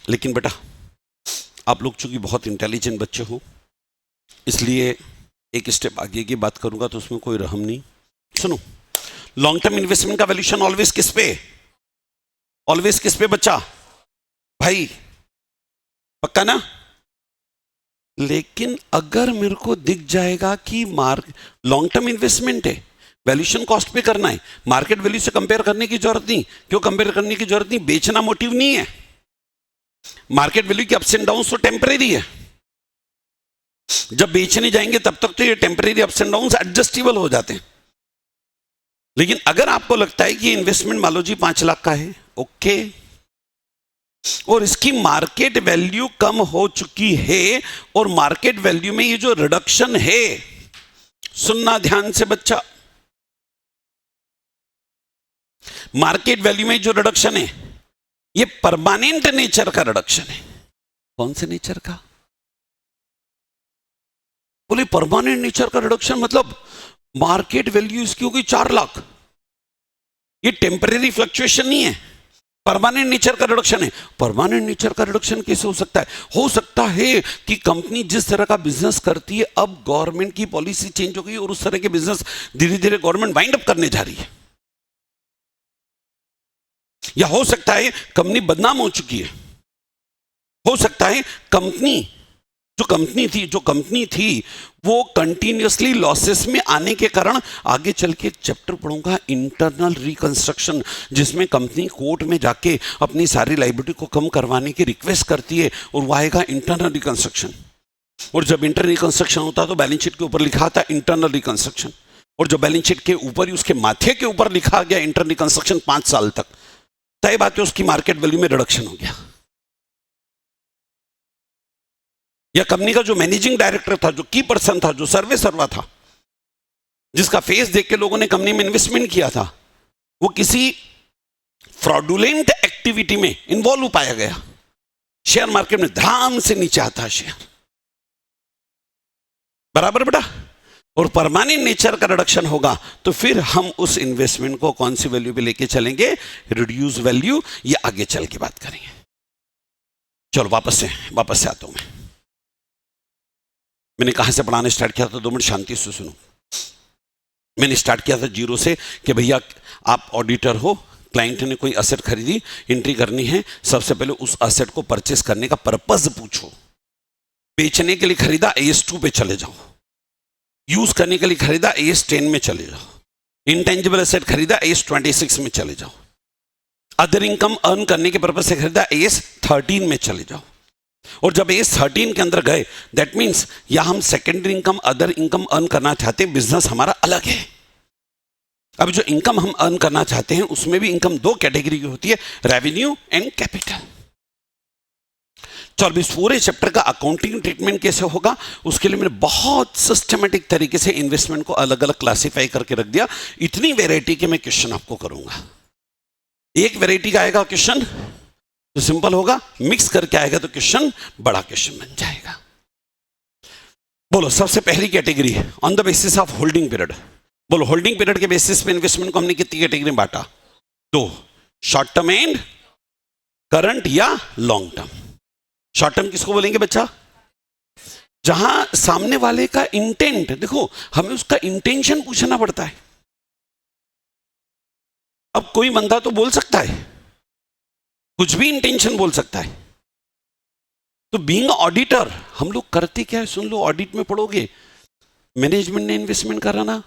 [SPEAKER 1] लेकिन बेटा आप लोग चूंकि बहुत इंटेलिजेंट बच्चे हो, इसलिए एक स्टेप आगे की बात करूंगा तो उसमें कोई रहम नहीं। सुनो, लॉन्ग टर्म इन्वेस्टमेंट का वैल्यूएशन ऑलवेज किस पे, ऑलवेज किस पे बच्चा भाई, पक्का ना। लेकिन अगर मेरे को दिख जाएगा कि लॉन्ग टर्म इन्वेस्टमेंट है, वैल्यूएशन कॉस्ट पे करना है, मार्केट वैल्यू से कंपेयर करने की जरूरत नहीं। क्यों कंपेयर करने की जरूरत नहीं, बेचना मोटिव नहीं है, मार्केट वैल्यू की अप्स एंड डाउन्स तो टेम्परेरी है, जब बेचने जाएंगे तब तक तो ये temporary ups and downs adjustable हो जाते हैं। लेकिन अगर आपको लगता है कि इन्वेस्टमेंट मान लो जी 5 लाख का है, ओके, और इसकी मार्केट वैल्यू कम हो चुकी है, और मार्केट वैल्यू में ये जो रिडक्शन है, सुनना ध्यान से बच्चा, मार्केट वैल्यू में जो रिडक्शन है ये परमानेंट नेचर का रिडक्शन है। कौन से नेचर का, बोले परमानेंट नेचर का रिडक्शन, मतलब मार्केट वैल्यू इसकी होगी 4 लाख, ये टेम्परेरी फ्लक्चुएशन नहीं है, परमानेंट नेचर का रिडक्शन है। परमानेंट नेचर का रिडक्शन कैसे हो सकता है, हो सकता है कि कंपनी जिस तरह का बिजनेस करती है, अब गवर्नमेंट की पॉलिसी चेंज हो गई और उस तरह के बिजनेस धीरे धीरे गवर्नमेंट वाइंड अप करने जा रही है, या हो सकता है कंपनी बदनाम हो चुकी है, हो सकता है जो कंपनी थी वो कंटिन्यूअसली लॉसेस में आने के कारण, आगे चल के चैप्टर पढ़ूंगा इंटरनल रिकंस्ट्रक्शन, जिसमें कंपनी कोर्ट में जाके अपनी सारी लायबिलिटी को कम करवाने की रिक्वेस्ट करती है, और वो आएगा इंटरनल रिकंस्ट्रक्शन। और जब इंटरनल रिकंस्ट्रक्शन होता तो बैलेंस शीट के ऊपर लिखा था इंटरनल रिकंस्ट्रक्शन, और जो बैलेंस शीट के ऊपर ही उसके माथे के ऊपर लिखा गया इंटरनल रिकंस्ट्रक्शन 5 साल तक, तय बात है उसकी मार्केट वैल्यू में रिडक्शन हो गया। या कंपनी का जो मैनेजिंग डायरेक्टर था, जो की पर्सन था, जो सर्वे सर्वा था, जिसका फेस देख के लोगों ने कंपनी में इन्वेस्टमेंट किया था, वो किसी फ्रॉडुलेंट एक्टिविटी में इन्वॉल्व हो पाया गया, शेयर मार्केट में धड़ाम से नीचे आता शेयर, बराबर बेटा। और परमानेंट नेचर का रिडक्शन होगा तो फिर हम उस इन्वेस्टमेंट को कौन सी वैल्यू पे लेके चलेंगे, रिड्यूस वैल्यू, ये आगे चल के बात करेंगे। चलो वापस से आता हूं मैंने कहां से पढ़ाना स्टार्ट किया था, 2 मिनट शांति से सुनो। मैंने स्टार्ट किया था 0 से कि भैया आप ऑडिटर हो, क्लाइंट ने कोई असेट खरीदी, एंट्री करनी है, सबसे पहले उस असेट को परचेस करने का पर्पस पूछो। बेचने के लिए खरीदा, AS2 पे चले जाओ, यूज करने के लिए खरीदा, AS10 में चले जाओ, इंटेंजिबल एसेट खरीदा, AS26 में चले जाओ। अदर इनकम अर्न करने के पर्पज से खरीदा, एज 13 में चले जाओ। और जब एज 13 के अंदर गए, दैट मीन्स या हम secondary income other income earn करना चाहते हैं, बिजनेस हमारा अलग है। अब जो इनकम हम अर्न करना चाहते हैं उसमें भी इनकम दो कैटेगरी की होती है, रेवेन्यू एंड कैपिटल। चलो इस पूरे चैप्टर का अकाउंटिंग ट्रीटमेंट कैसे होगा उसके लिए मैंने बहुत सिस्टमेटिक तरीके से इन्वेस्टमेंट को अलग अलग क्लासिफाई करके रख दिया। इतनी वेराइटी के मैं क्वेश्चन आपको करूंगा। एक वेराइटी का आएगा क्वेश्चन तो सिंपल होगा, मिक्स करके आएगा तो क्वेश्चन बड़ा क्वेश्चन बन जाएगा। बोलो सबसे पहली category on the basis of holding period. बोलो होल्डिंग पीरियड के बेसिस पे इन्वेस्टमेंट को हमने कितनी कैटेगरी में बांटा? दो, शॉर्ट टर्म एंड करंट या लॉन्ग टर्म। शॉर्ट टर्म किसको बोलेंगे बच्चा? जहां सामने वाले का इंटेंट, देखो हमें उसका इंटेंशन पूछना पड़ता है। अब कोई बंदा तो बोल सकता है, कुछ भी इंटेंशन बोल सकता है। तो बीइंग ऑडिटर हम लोग करते क्या है, सुन लो, ऑडिट में पढ़ोगे, मैनेजमेंट ने इन्वेस्टमेंट कराना,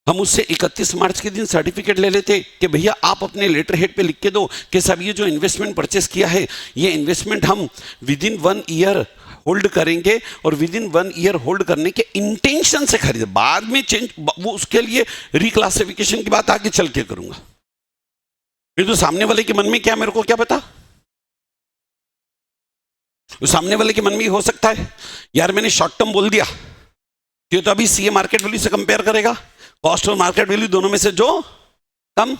[SPEAKER 1] हम उससे 31 मार्च के दिन सर्टिफिकेट ले लेते कि भैया आप अपने लेटर हेड पे लिख के दो कि सब ये जो इन्वेस्टमेंट परचेस किया है ये इन्वेस्टमेंट हम विद इन 1 ईयर होल्ड करेंगे और विद इन 1 ईयर होल्ड करने के इंटेंशन से खरीदे, बाद में चेंज, वो उसके लिए रिक्लासिफिकेशन की बात आगे चल के करूंगा। ये तो सामने वाले के मन में क्या, मेरे को क्या पता? तो सामने वाले के मन में हो सकता है यार मैंने शॉर्ट टर्म बोल दिया, ये तो अभी सीए मार्केट वैल्यू से कंपेयर करेगा, कॉस्ट और मार्केट वैल्यू दोनों में से जो कम।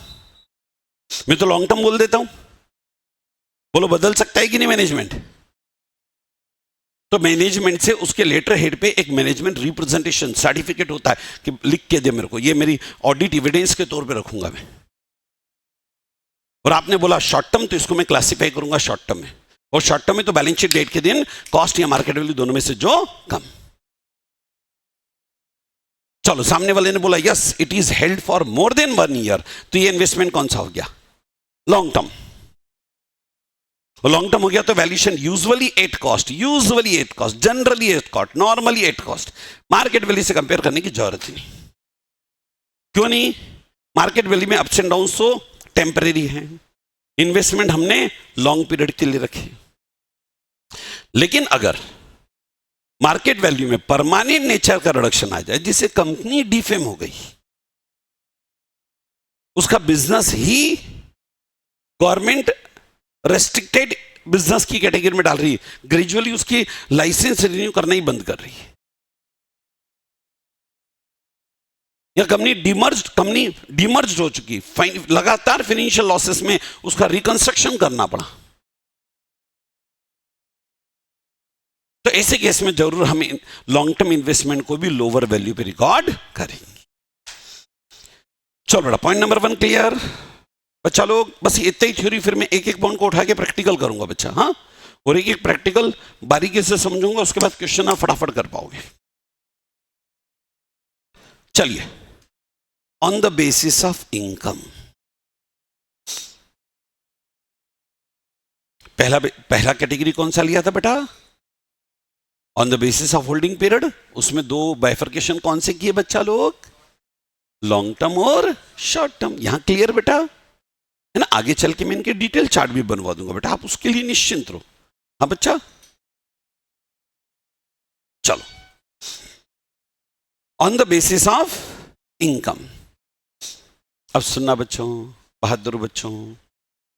[SPEAKER 1] मैं तो लॉन्ग टर्म बोल देता हूं। बोलो बदल सकता है कि नहीं मैनेजमेंट? तो मैनेजमेंट से उसके लेटर हेड पे एक मैनेजमेंट रिप्रेजेंटेशन सर्टिफिकेट होता है कि लिख के दे मेरे को, ये मेरी ऑडिट एविडेंस के तौर पे रखूंगा मैं। और आपने बोला शॉर्ट टर्म, तो इसको मैं क्लासिफाई करूंगा शॉर्ट टर्म में, और शॉर्ट टर्म में तो बैलेंस शीट डेट के दिन कॉस्ट या मार्केट वैल्यू दोनों में से जो कम। चलो सामने वाले ने बोला yes it is held for more than 1 year, तो ये इन्वेस्टमेंट कौन सा हो गया? Long term. लॉन्ग टर्म हो गया तो valuation usually at cost, generally at cost, normally at cost, market value से कंपेयर करने की जरूरत ही नहीं। क्यों नहीं? मार्केट वैल्यू में अप्स एंड डाउन तो टेम्परेरी है, इन्वेस्टमेंट हमने लॉन्ग पीरियड के लिए रखे। लेकिन अगर मार्केट वैल्यू में परमानेंट नेचर का रिडक्शन आ जाए, जिससे कंपनी डिफेम हो गई, उसका बिजनेस ही गवर्नमेंट रेस्ट्रिक्टेड बिजनेस की कैटेगरी में डाल रही है, ग्रेजुअली उसकी लाइसेंस रिन्यू करना ही बंद कर रही है, या कंपनी डिमर्ज हो चुकी, लगातार फाइनेंशियल लॉसेस में उसका रिकंस्ट्रक्शन करना पड़ा, तो ऐसे केस में जरूर हम लॉन्ग टर्म इन्वेस्टमेंट को भी लोअर वैल्यू पे रिकॉर्ड करेंगे। चलो बेटा पॉइंट नंबर 1 क्लियर बच्चा लोग? बस इतना ही थ्योरी, फिर मैं एक एक पॉइंट को उठा के प्रैक्टिकल करूंगा बच्चा, हाँ, और एक एक प्रैक्टिकल बारीकी से समझूंगा, उसके बाद क्वेश्चन आप फटाफट कर पाओगे। चलिए on the basis of income, पहला कैटेगरी कौन सा लिया था बेटा? On the basis of holding period. उसमें दो बाइफर्केशन कौन से किए बच्चा लोग? लॉन्ग टर्म और शॉर्ट टर्म। यहां क्लियर बेटा है ना? आगे चल के मैं इनके डिटेल चार्ट भी बनवा दूंगा बेटा, आप उसके लिए निश्चिंत रहो। हाँ बच्चा, चलो on the basis of income. अब सुनना बच्चों, बहादुर बच्चों,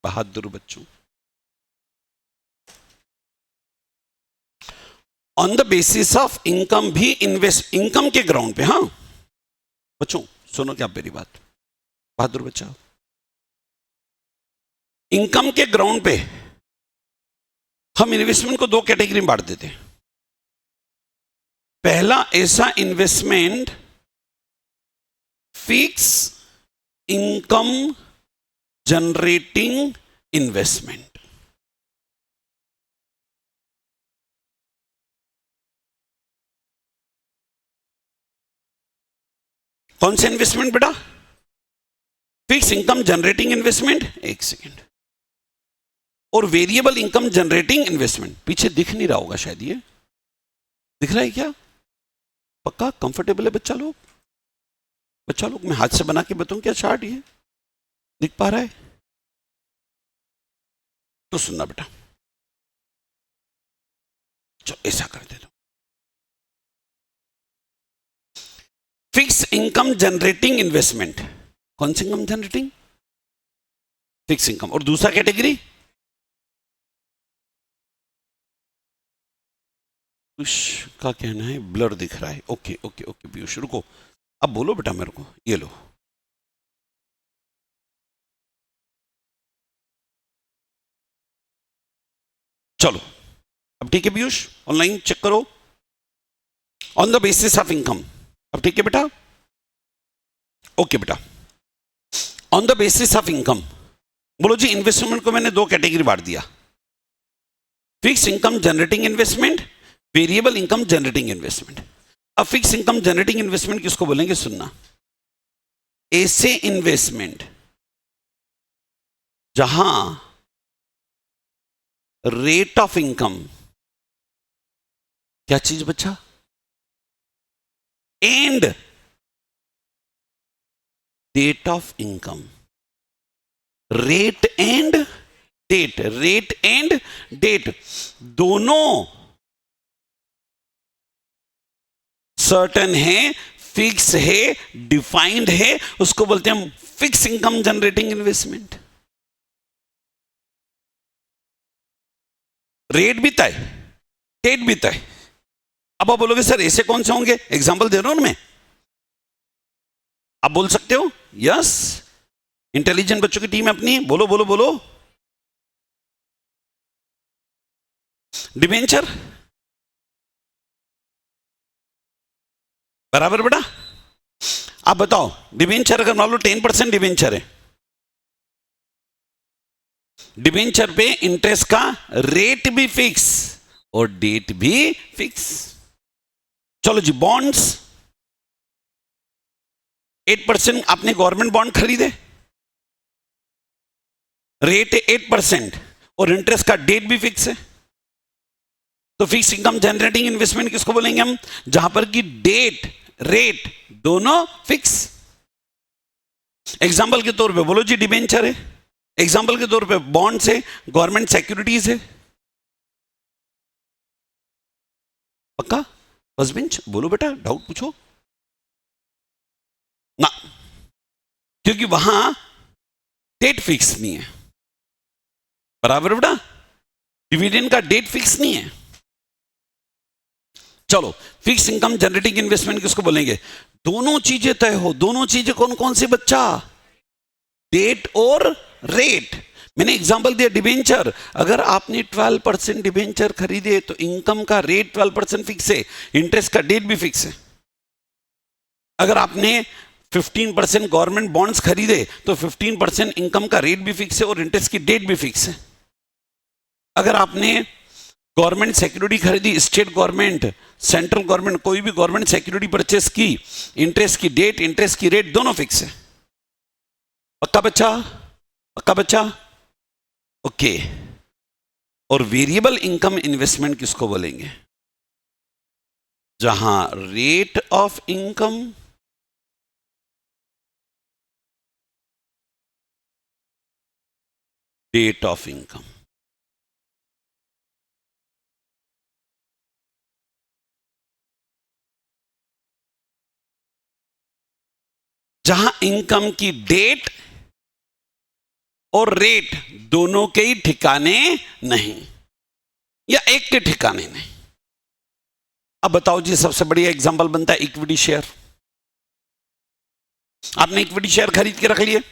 [SPEAKER 1] बहादुर बच्चों, on the basis of income भी इन्वेस्ट, इनकम के ग्राउंड पे। हाँ बच्चों सुनो क्या मेरी बात, बहादुर बच्चा, इनकम के ग्राउंड पे हम इन्वेस्टमेंट को दो कैटेगरी में बांट देते हैं। पहला ऐसा investment fix income generating investment. कौन सा इन्वेस्टमेंट बेटा? फिक्स इनकम जनरेटिंग इन्वेस्टमेंट, एक सेकेंड, और वेरिएबल इनकम जनरेटिंग इन्वेस्टमेंट। पीछे दिख नहीं रहा होगा शायद, ये दिख रहा है क्या? पक्का कंफर्टेबल है बच्चा लोग? बच्चा लोग मैं हाथ से बना के बताऊं क्या चार्ट? ये दिख पा रहा है? तो सुनना बेटा, चलो ऐसा कर दे दो। फिक्स इनकम जनरेटिंग इन्वेस्टमेंट, कौन सी इनकम जनरेटिंग? Fix income. और दूसरा कैटेगरी पीयूष का कहना है ब्लर दिख रहा है। ओके ओके ओके पीयूष रुको, अब बोलो बेटा मेरे को, ये लो। चलो अब ठीक है पीयूष, ऑनलाइन चेक करो। On the basis of income, अब ठीक है बेटा? ओके बेटा, on the basis of income, बोलो जी इन्वेस्टमेंट को मैंने दो कैटेगरी बांट दिया, fix income generating investment, variable income generating investment. अब फिक्स इनकम जनरेटिंग इन्वेस्टमेंट किसको बोलेंगे? सुनना, ऐसे इन्वेस्टमेंट जहां रेट ऑफ इनकम, क्या चीज बच्चा? And date of income, rate and date, rate and date दोनों सर्टेन है, फिक्स है, डिफाइंड है, उसको बोलते हैं fix income generating investment. Rate भी तय, डेट भी तय। अब आप बोलोगे सर ऐसे कौन से होंगे? एग्जांपल दे रहा हूं मैं, आप बोल सकते हो यस। इंटेलिजेंट बच्चों की टीम है अपनी, बोलो बोलो बोलो। डिबेंचर बराबर बेटा? आप बताओ, डिबेंचर अगर मान लो 10% डिबेंचर है, डिबेंचर पे इंटरेस्ट का रेट भी फिक्स और डेट भी फिक्स। चलो जी बॉन्ड्स, 8% आपने गवर्नमेंट बॉन्ड खरीदे, रेट है 8% और इंटरेस्ट का डेट भी फिक्स है, तो फिक्स इनकम जनरेटिंग इन्वेस्टमेंट किसको बोलेंगे हम? जहां पर की डेट रेट दोनों फिक्स। एग्जाम्पल के तौर पे बोलो जी डिबेंचर है, एग्जाम्पल के तौर पे बॉन्ड्स है, गवर्नमेंट सिक्योरिटीज है। पक्का? फर्स्ट बेंच बोलो बेटा, डाउट पूछो ना, क्योंकि वहां डेट फिक्स नहीं है। बराबर बेटा? डिविडेंड का डेट फिक्स नहीं है। चलो फिक्स इनकम जनरेटिंग इन्वेस्टमेंट किसको बोलेंगे? दोनों चीजें तय हो। दोनों चीजें कौन कौन सी बच्चा? डेट और रेट। मैंने एग्जांपल दिया डिबेंचर, अगर आपने 12% डिबेंचर खरीदे तो इनकम का रेट 12% फिक्स है, इंटरेस्ट का डेट भी फिक्स है। अगर आपने 15% गवर्नमेंट बॉन्ड्स खरीदे तो 15% इनकम का रेट भी फिक्स है और इंटरेस्ट की डेट भी फिक्स है। अगर आपने गवर्नमेंट सिक्योरिटी खरीदी, स्टेट गवर्नमेंट, सेंट्रल गवर्नमेंट, कोई भी गवर्नमेंट सिक्योरिटी परचेस की, इंटरेस्ट की डेट, इंटरेस्ट की रेट दोनों फिक्स है। पक्का बच्चा? पक्का बच्चा? ओके। और वेरिएबल इनकम इन्वेस्टमेंट किसको बोलेंगे? जहां rate of income, date of income, जहां इनकम की डेट और रेट दोनों के ही ठिकाने नहीं या एक के ठिकाने नहीं। अब बताओ जी, सबसे बढ़िया एग्जांपल बनता है इक्विटी शेयर। आपने इक्विटी शेयर खरीद के रख लिए,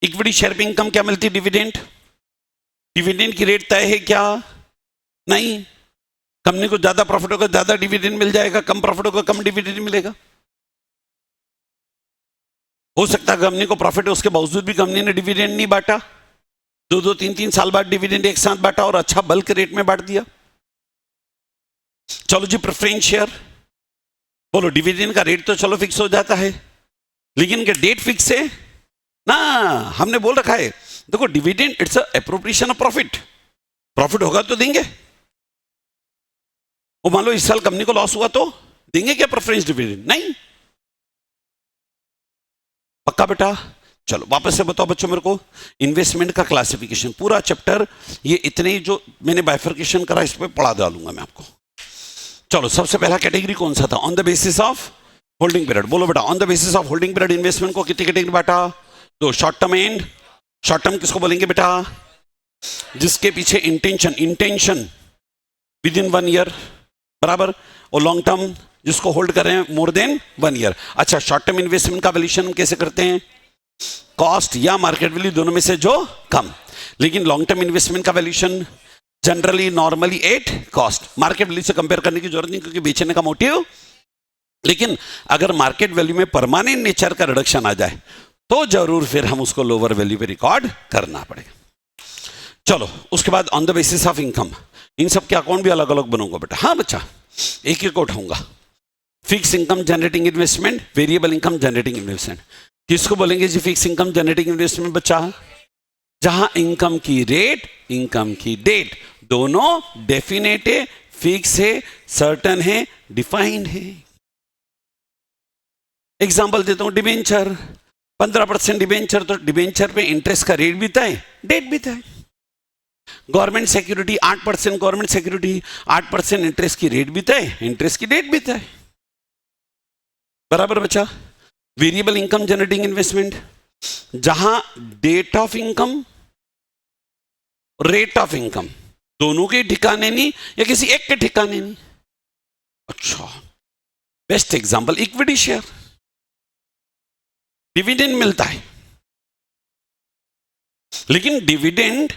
[SPEAKER 1] इक्विटी शेयर पे इनकम क्या मिलती है? डिविडेंड। डिविडेंड की रेट तय है क्या? नहीं। कंपनी को ज्यादा प्रॉफिट होगा ज्यादा डिविडेंड मिल जाएगा, कम प्रॉफिट होगा कम डिविडेंड मिलेगा। हो सकता है कंपनी को प्रॉफिट है उसके बावजूद भी कंपनी ने डिविडेंड नहीं बांटा, 2-3 साल बाद डिविडेंड एक साथ बांटा और अच्छा बल्क रेट में बांट दिया। चलो जी प्रेफरेंस शेयर, बोलो डिविडेंड का रेट तो चलो फिक्स हो जाता है, लेकिन क्या डेट फिक्स है ना? हमने बोल रखा है देखो dividend it's appropriation of profit, profit होगा तो देंगे। वो मान लो इस साल कंपनी को लॉस हुआ तो देंगे क्या प्रेफरेंस डिविडेंड? नहीं। पक्का बेटा? चलो वापस से बताओ बच्चों मेरे को, इन्वेस्टमेंट का क्लासिफिकेशन पूरा चैप्टर, ये इतने ही जो मैंने बाइफर्केशन करा इस पे पढ़ा डालूंगा मैं आपको। चलो सबसे पहला कैटेगरी कौन सा था, on the basis of holding period. बोलो बेटा, on the basis of holding period investment को कितनी कैटेगरी बांटा, तो short term and, short term किसको बोलेंगे बेटा, जिसके पीछे इंटेंशन विद इन 1 ईयर, बराबर, और लॉन्ग टर्म जिसको होल्ड कर रहे हैं मोर देन 1 ईयर। अच्छा, शॉर्ट टर्म इन्वेस्टमेंट का वैल्यूएशन हम कैसे करते हैं, कॉस्ट या मार्केट वैल्यू दोनों में से जो कम। लेकिन लॉन्ग टर्म इन्वेस्टमेंट का valuation generally normally at cost, market value से कंपेयर करने की जरूरत नहीं क्योंकि बेचने का मोटिव। लेकिन अगर मार्केट वैल्यू में परमानेंट नेचर का रिडक्शन आ जाए तो जरूर फिर हम उसको लोअर वैल्यू पे रिकॉर्ड करना पड़ेगा। चलो उसके बाद on the basis of income, इन सब के अकाउंट भी अलग अलग बनूंगा बेटा। हाँ बच्चा, एक एक को उठाऊंगा। Fix income generating investment, variable income generating investment. किसको बोलेंगे जी फिक्स इनकम जनरेटिंग इन्वेस्टमेंट बच्चा, जहां इनकम की रेट, इनकम की डेट दोनों डेफिनेट है, फिक्स है, सर्टन है, डिफाइंड है। एग्जांपल देता हूं, डिबेंचर 15% डिबेंचर, तो डिबेंचर पे इंटरेस्ट का रेट भी तय, डेट भी तय। Government security 8% government security, 8% interest की रेट भी तय, इंटरेस्ट की डेट भी तय, बराबर बच्चा। वेरिएबल इनकम जनरेटिंग इन्वेस्टमेंट, जहां date of income, rate of income दोनों के ठिकाने नहीं या किसी एक के ठिकाने नहीं। अच्छा, best example equity share, dividend मिलता है लेकिन डिविडेंड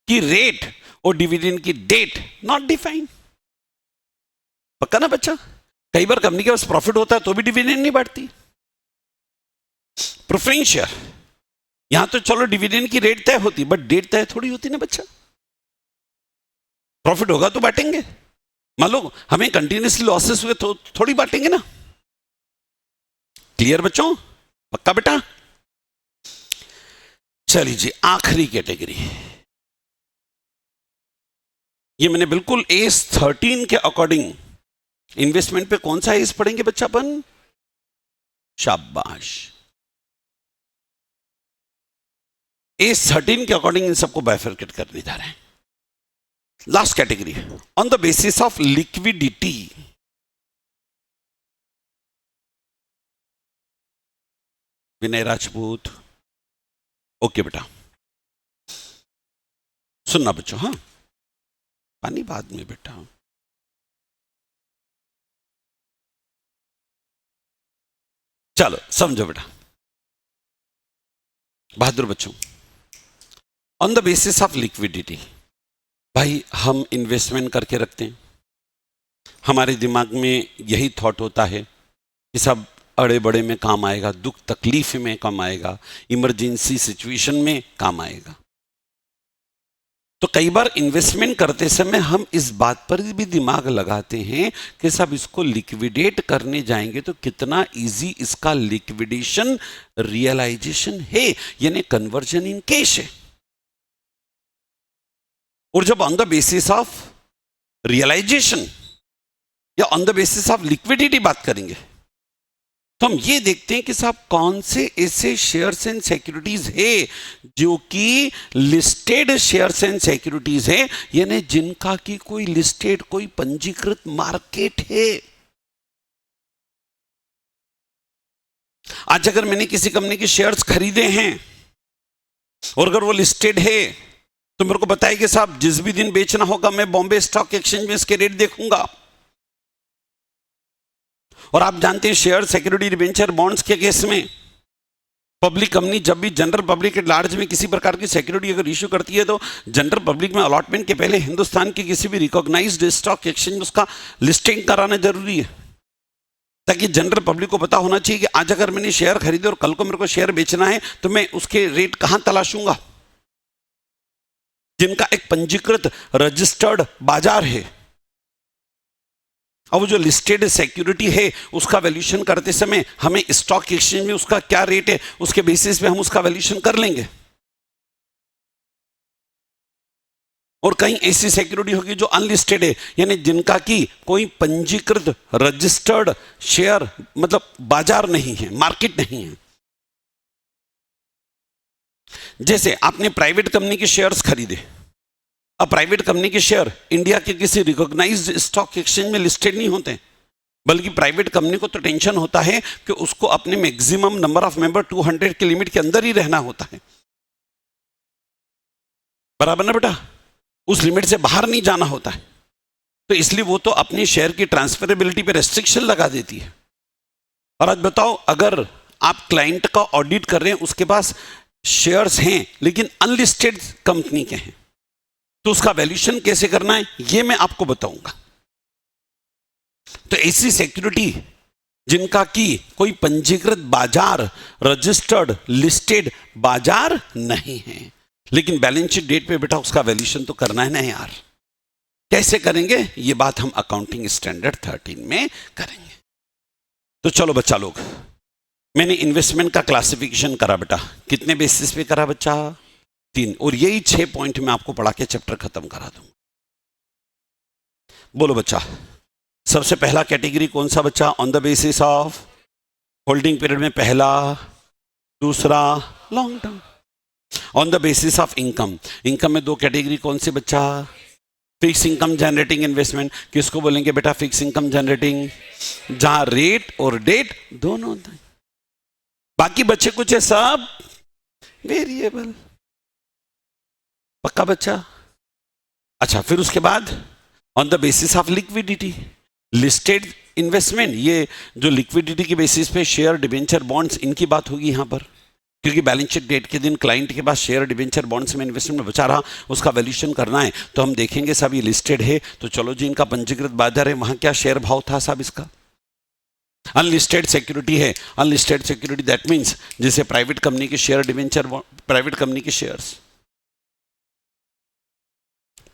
[SPEAKER 1] की रेट और डिविडेंड की डेट नॉट डिफाइंड। पक्का ना बच्चा, कई बार कंपनी के पास प्रॉफिट होता है तो भी डिविडेंड नहीं बढ़ती। प्रेफरेंस शेयर, यहां तो चलो डिविडेंड की रेट तय होती बट डेट तय थोड़ी होती ना बच्चा। प्रॉफिट होगा तो बांटेंगे, मान लो हमें कंटिन्यूसली लॉसेस हुए तो थोड़ी बांटेंगे ना। क्लियर बच्चों, पक्का बेटा। चलिए जी, आखिरी कैटेगरी, ये मैंने बिल्कुल एज 13 के अकॉर्डिंग इन्वेस्टमेंट पे कौन सा एज पढ़ेंगे बच्चा अपन, शाबाश, एज 13 के अकॉर्डिंग इन सबको बाइफरकेट करने जा रहे हैं। Last category, on the basis of liquidity. Vinay Rajput, okay बेटा, सुनना बच्चों, हाँ पानी बाद में बेटा। चलो समझो बेटा, बहादुर बच्चों, on the basis of liquidity, भाई हम इन्वेस्टमेंट करके रखते हैं, हमारे दिमाग में यही थॉट होता है कि सब अड़े बड़े में काम आएगा, दुख तकलीफ में काम आएगा, इमरजेंसी सिचुएशन में काम आएगा। तो कई बार इन्वेस्टमेंट करते समय हम इस बात पर भी दिमाग लगाते हैं कि सब इसको लिक्विडेट करने जाएंगे तो कितना इजी इसका लिक्विडेशन रियलाइजेशन है, यानी कन्वर्जन इन कैश है। और जब on the basis of realisation या on the basis of liquidity बात करेंगे तो हम ये देखते हैं कि साहब कौन से ऐसे शेयर्स एंड सिक्योरिटीज है जो कि लिस्टेड शेयर्स एंड सिक्योरिटीज है, यानी जिनका की कोई लिस्टेड, कोई पंजीकृत मार्केट है। आज अगर मैंने किसी कंपनी के शेयर्स खरीदे हैं और अगर वो लिस्टेड है तो मेरे को बताइए कि साहब जिस भी दिन बेचना होगा मैं बॉम्बे स्टॉक एक्सचेंज में इसके रेट देखूंगा। और आप जानते हैं शेयर, सिक्योरिटी, डिबेंचर, बॉन्ड्स के केस में पब्लिक कंपनी जब भी जनरल पब्लिक के लार्ज में किसी प्रकार की सिक्योरिटी अगर इश्यू करती है तो जनरल पब्लिक में अलॉटमेंट के पहले हिंदुस्तान के किसी भी रिकॉग्नाइज्ड स्टॉक एक्सचेंज में उसका लिस्टिंग कराना जरूरी है, ताकि जनरल पब्लिक को पता होना चाहिए कि आज अगर मैंने शेयर खरीदे और कल को मेरे को शेयर बेचना है तो मैं उसके रेट कहां तलाशूंगा। जिनका एक पंजीकृत रजिस्टर्ड बाजार है, अब वो जो लिस्टेड सिक्योरिटी है उसका वैल्यूएशन करते समय हमें स्टॉक एक्सचेंज में उसका क्या रेट है उसके बेसिस पे हम उसका वैल्यूएशन कर लेंगे। और कहीं ऐसी सिक्योरिटी होगी जो अनलिस्टेड है, यानी जिनका की कोई पंजीकृत रजिस्टर्ड शेयर मतलब बाजार नहीं है, मार्केट नहीं है। जैसे आपने प्राइवेट कंपनी के शेयर्स खरीदे, अब प्राइवेट कंपनी के शेयर इंडिया के किसी रिकॉग्नाइज्ड स्टॉक एक्सचेंज में लिस्टेड नहीं होते, बल्कि प्राइवेट कंपनी को तो टेंशन होता है कि उसको अपने मैक्सिमम नंबर ऑफ मेंबर 200 के लिमिट के अंदर ही रहना होता है, बराबर ना बेटा, उस लिमिट से बाहर नहीं जाना होता है। तो इसलिए वो तो अपनी शेयर की ट्रांसफरेबिलिटी पे रेस्ट्रिक्शन लगा देती है। और आज बताओ, अगर आप क्लाइंट का ऑडिट कर रहे हैं, उसके पास शेयर्स हैं लेकिन अनलिस्टेड कंपनी के हैं, तो उसका वैल्यूएशन कैसे करना है ये मैं आपको बताऊंगा। तो ऐसी सिक्योरिटी जिनका की कोई पंजीकृत बाजार, रजिस्टर्ड लिस्टेड बाजार नहीं है, लेकिन बैलेंस शीट डेट पे बेटा उसका वैल्यूएशन तो करना है ना यार। कैसे करेंगे ये बात हम अकाउंटिंग स्टैंडर्ड 13 में करेंगे। तो चलो बच्चा लोग, मैंने इन्वेस्टमेंट का क्लासिफिकेशन करा बेटा, कितने बेसिस पे करा बच्चा? 3, और यही 6 पॉइंट में आपको पढ़ा के चैप्टर खत्म करा दूंगा। बोलो बच्चा, सबसे पहला कैटेगरी कौन सा बच्चा? On the basis of holding period में पहला, दूसरा long term. On the basis of income, income में 2 कैटेगरी कौन सी बच्चा? Fix income generating investment. किसको बोलेंगे बेटा फिक्स इनकम जनरेटिंग? जहां रेट और डेट दोनों होता है, बाकी बच्चे कुछ है सब वेरिएबल। पक्का बच्चा? अच्छा, फिर उसके बाद on the basis of liquidity, listed investment, ये जो लिक्विडिटी के बेसिस पे शेयर, डिबेंचर, बॉन्ड्स, इनकी बात होगी यहां पर, क्योंकि बैलेंस शीट डेट के दिन क्लाइंट के पास शेयर, डिबेंचर, बॉन्ड्स में इन्वेस्टमेंट बचा रहा, उसका वैल्यूएशन करना है। तो हम देखेंगे साहब ये लिस्टेड है, तो चलो जी इनका पंजीकृत बाजार है, वहां क्या शेयर भाव था साहब इसका। अनलिस्टेड सिक्योरिटी है, अनलिस्टेड सिक्योरिटी दैट मींस जैसे प्राइवेट कंपनी के शेयर, डिबेंचर, प्राइवेट कंपनी के शेयर्स।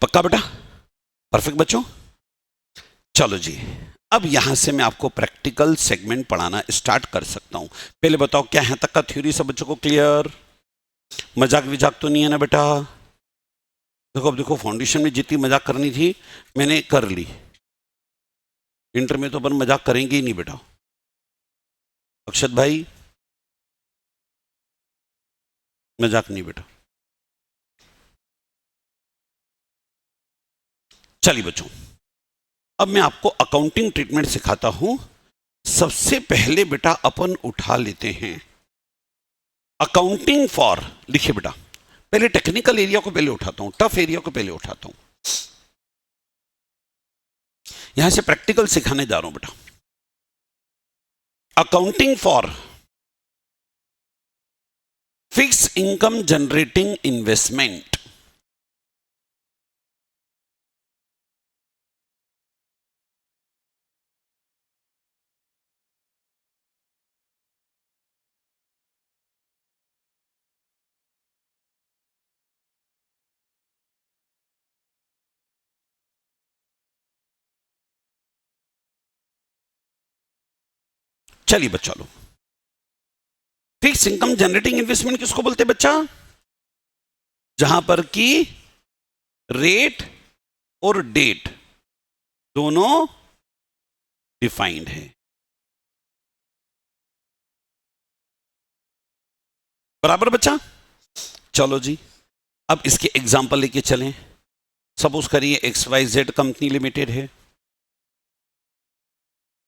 [SPEAKER 1] पक्का बेटा? परफेक्ट बच्चों। चलो जी, अब यहां से मैं आपको प्रैक्टिकल सेगमेंट पढ़ाना स्टार्ट कर सकता हूं। पहले बताओ क्या यहां तक का थ्योरी सब बच्चों को क्लियर? मजाक विजाक तो नहीं है ना बेटा? देखो अब देखो, फाउंडेशन में जितनी मजाक करनी थी मैंने कर ली, इंटर में तो अपन मजाक करेंगे ही नहीं बेटा। अक्षत भाई मजाक नहीं बेटा। चलिए बच्चों, अब मैं आपको अकाउंटिंग ट्रीटमेंट सिखाता हूं। सबसे पहले बेटा अपन उठा लेते हैं अकाउंटिंग फॉर, लिखिए बेटा, पहले टेक्निकल एरिया को पहले उठाता हूं, टफ एरिया को पहले उठाता हूं, यहां से प्रैक्टिकल सिखाने जा रहा हूं बेटा। Accounting for fix income generating investment. चलिए बच्चा लो, फिक्स इनकम जनरेटिंग इन्वेस्टमेंट किसको बोलते हैं बच्चा? जहां पर की रेट और डेट दोनों डिफाइंड है, बराबर बच्चा? चलो जी, अब इसके एग्जांपल लेके चलें। सपोज करिए XYZ कंपनी लिमिटेड है,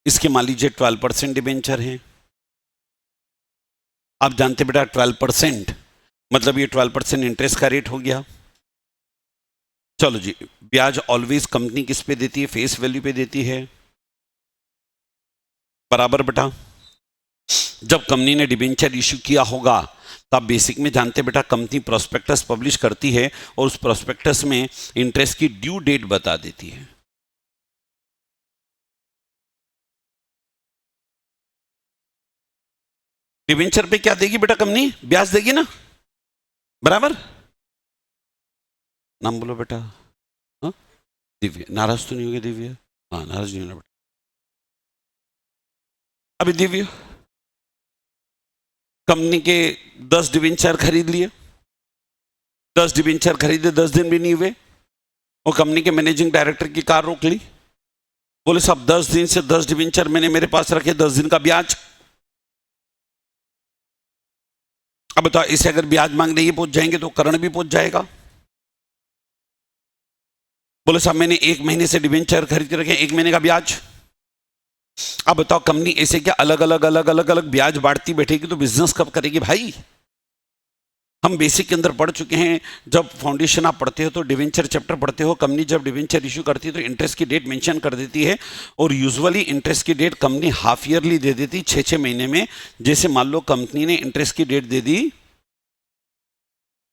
[SPEAKER 1] इसके मान लीजिए 12% डिबेंचर है। आप जानते बेटा 12% मतलब ये 12% इंटरेस्ट का रेट हो गया। चलो जी, ब्याज ऑलवेज कंपनी किस पे देती है? फेस वैल्यू पे देती है, बराबर बेटा? जब कंपनी ने डिबेंचर इश्यू किया होगा तब बेसिक में जानते बेटा कंपनी प्रोस्पेक्टस पब्लिश करती है और उस प्रोस्पेक्टस में इंटरेस्ट की ड्यू डेट बता देती है। डिबेंचर पे क्या देगी बेटा कंपनी? ब्याज देगी ना, बराबर? नाम बोलो बेटा। हाँ दिव्य, नाराज तो नहीं होगी दिव्य? हाँ नाराज नहीं होना बेटा। अभी दिव्य कंपनी के 10 डिबेंचर खरीद लिए, 10 डिबेंचर खरीदे, 10 दिन भी नहीं हुए और कंपनी के मैनेजिंग डायरेक्टर की कार रोक ली। बोले साहब 10 दिन से 10 डिबेंचर मैंने मेरे पास रखे, 10 दिन का ब्याज। अब बताओ, इसे अगर ब्याज मांगने ये पहुंच जाएंगे तो करण भी पहुंच जाएगा। बोले साहब मैंने 1 महीने से डिबेंचर खरीद के रखे, 1 महीने का ब्याज। अब बताओ, कंपनी ऐसे क्या अलग अलग ब्याज बांटती बैठेगी तो बिजनेस कब करेगी भाई? हम बेसिक के अंदर पढ़ चुके हैं, जब फाउंडेशन आप पढ़ते हो तो डिवेंचर चैप्टर पढ़ते हो, कंपनी जब डिवेंचर इश्यू करती है तो इंटरेस्ट की डेट मेंशन कर देती है, और यूजुअली इंटरेस्ट की डेट कंपनी हाफ ईयरली दे देती 6-6 महीने में। जैसे मान लो कंपनी ने इंटरेस्ट की डेट दे दी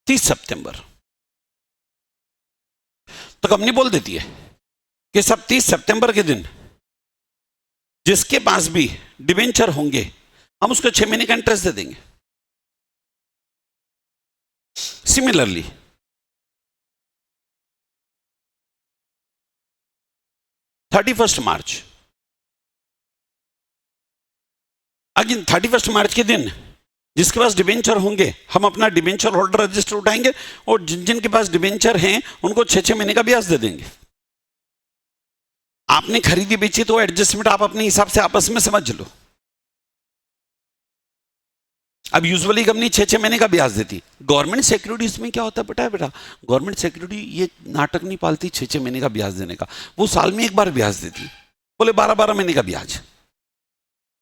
[SPEAKER 1] 30 सितंबर, तो कंपनी बोल देती है कि सब 30 सितंबर के दिन जिसके पास भी डिवेंचर होंगे हम उसको 6 महीने का इंटरेस्ट दे देंगे। सिमिलरली मार्च, अगेन 31 मार्च के दिन जिसके पास डिबेंचर होंगे हम अपना डिबेंचर होल्डर रजिस्टर उठाएंगे, और जिन जिन के पास डिबेंचर हैं उनको 6-6 महीने का ब्याज दे देंगे। आपने खरीदी बेची तो एडजस्टमेंट आप अपने हिसाब से आपस में समझ लो। अब यूजुअली कंपनी 6-6 महीने का ब्याज देती। गवर्नमेंट सिक्योरिटीज में क्या होता है बेटा, गवर्नमेंट सिक्योरिटी ये नाटक नहीं पालती 6-6 महीने का ब्याज देने का, वो साल में एक बार ब्याज देती, बोले 12-12 महीने का ब्याज।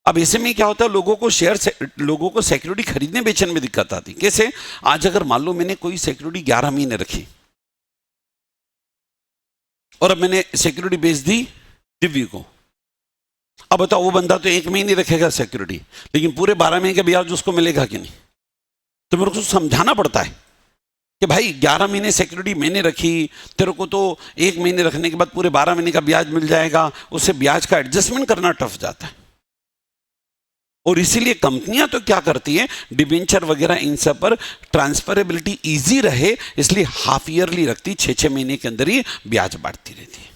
[SPEAKER 1] अब ऐसे में क्या होता है, लोगों को सिक्योरिटी खरीदने बेचने में दिक्कत आती। कैसे? आज अगर मान लो मैंने कोई सिक्योरिटी 11 महीने रखी और अब मैंने सिक्योरिटी बेच दी दिव्य को, अब बताओ वो बंदा तो 1 महीने रखेगा सिक्योरिटी, लेकिन पूरे 12 महीने का ब्याज उसको मिलेगा कि नहीं? तो मेरे को समझाना पड़ता है कि भाई 11 महीने सिक्योरिटी मैंने रखी, तेरे को तो 1 महीने रखने के बाद पूरे 12 महीने का ब्याज मिल जाएगा, उससे ब्याज का एडजस्टमेंट करना टफ जाता है। और इसीलिए कंपनियां तो क्या करती है, डिबेंचर वगैरह इन सब पर ट्रांसफरेबिलिटी इजी रहे इसलिए हाफ ईयरली रखती, 6-6 महीने के अंदर ही ब्याज बांटती रहती है।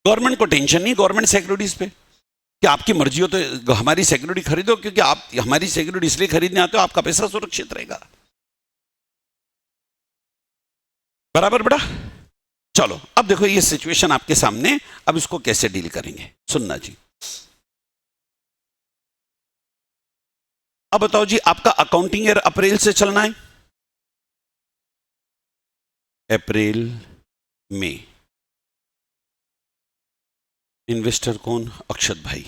[SPEAKER 1] गवर्नमेंट को टेंशन नहीं गवर्नमेंट सिक्योरिटीज पे कि आपकी मर्जी हो तो हमारी सिक्योरिटी खरीदो, क्योंकि आप हमारी सिक्योरिटी इसलिए खरीदने आते हो आपका पैसा सुरक्षित रहेगा। बराबर बेटा? चलो अब देखो ये सिचुएशन आपके सामने, अब इसको कैसे डील करेंगे सुनना जी। अब बताओ जी, आपका अकाउंटिंग ईयर अप्रैल से चलना है, अप्रैल में। इन्वेस्टर कौन? अक्षत भाई।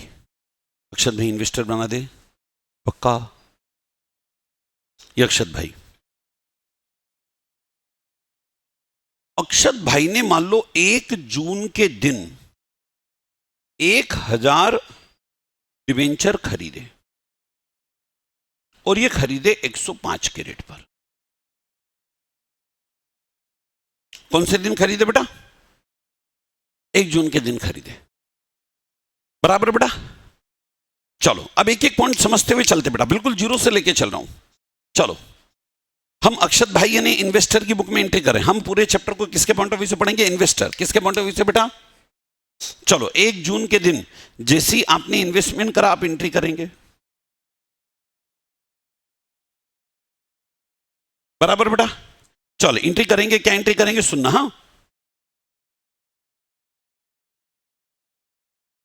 [SPEAKER 1] अक्षत भाई इन्वेस्टर बना दे, पक्का? ये अक्षत भाई, अक्षत भाई ने मान लो 1 जून के दिन 1000 डिवेंचर खरीदे, और ये खरीदे 105 के रेट पर। कौन से दिन खरीदे बेटा? 1 जून के दिन खरीदे। बराबर बेटा? चलो अब एक एक पॉइंट समझते हुए चलते बेटा, बिल्कुल जीरो से लेके चल रहा हूं। चलो हम अक्षत भाई यानी इन्वेस्टर की बुक में एंट्री करें। हम पूरे चैप्टर को किसके पॉइंट ऑफ व्यू से पढ़ेंगे? इन्वेस्टर। किसके पॉइंट ऑफ व्यू से बेटा? चलो 1 जून के दिन जैसे ही आपने इन्वेस्टमेंट करा आप एंट्री करेंगे। बराबर बेटा? चलो एंट्री करेंगे, क्या एंट्री करेंगे सुनना। हाँ,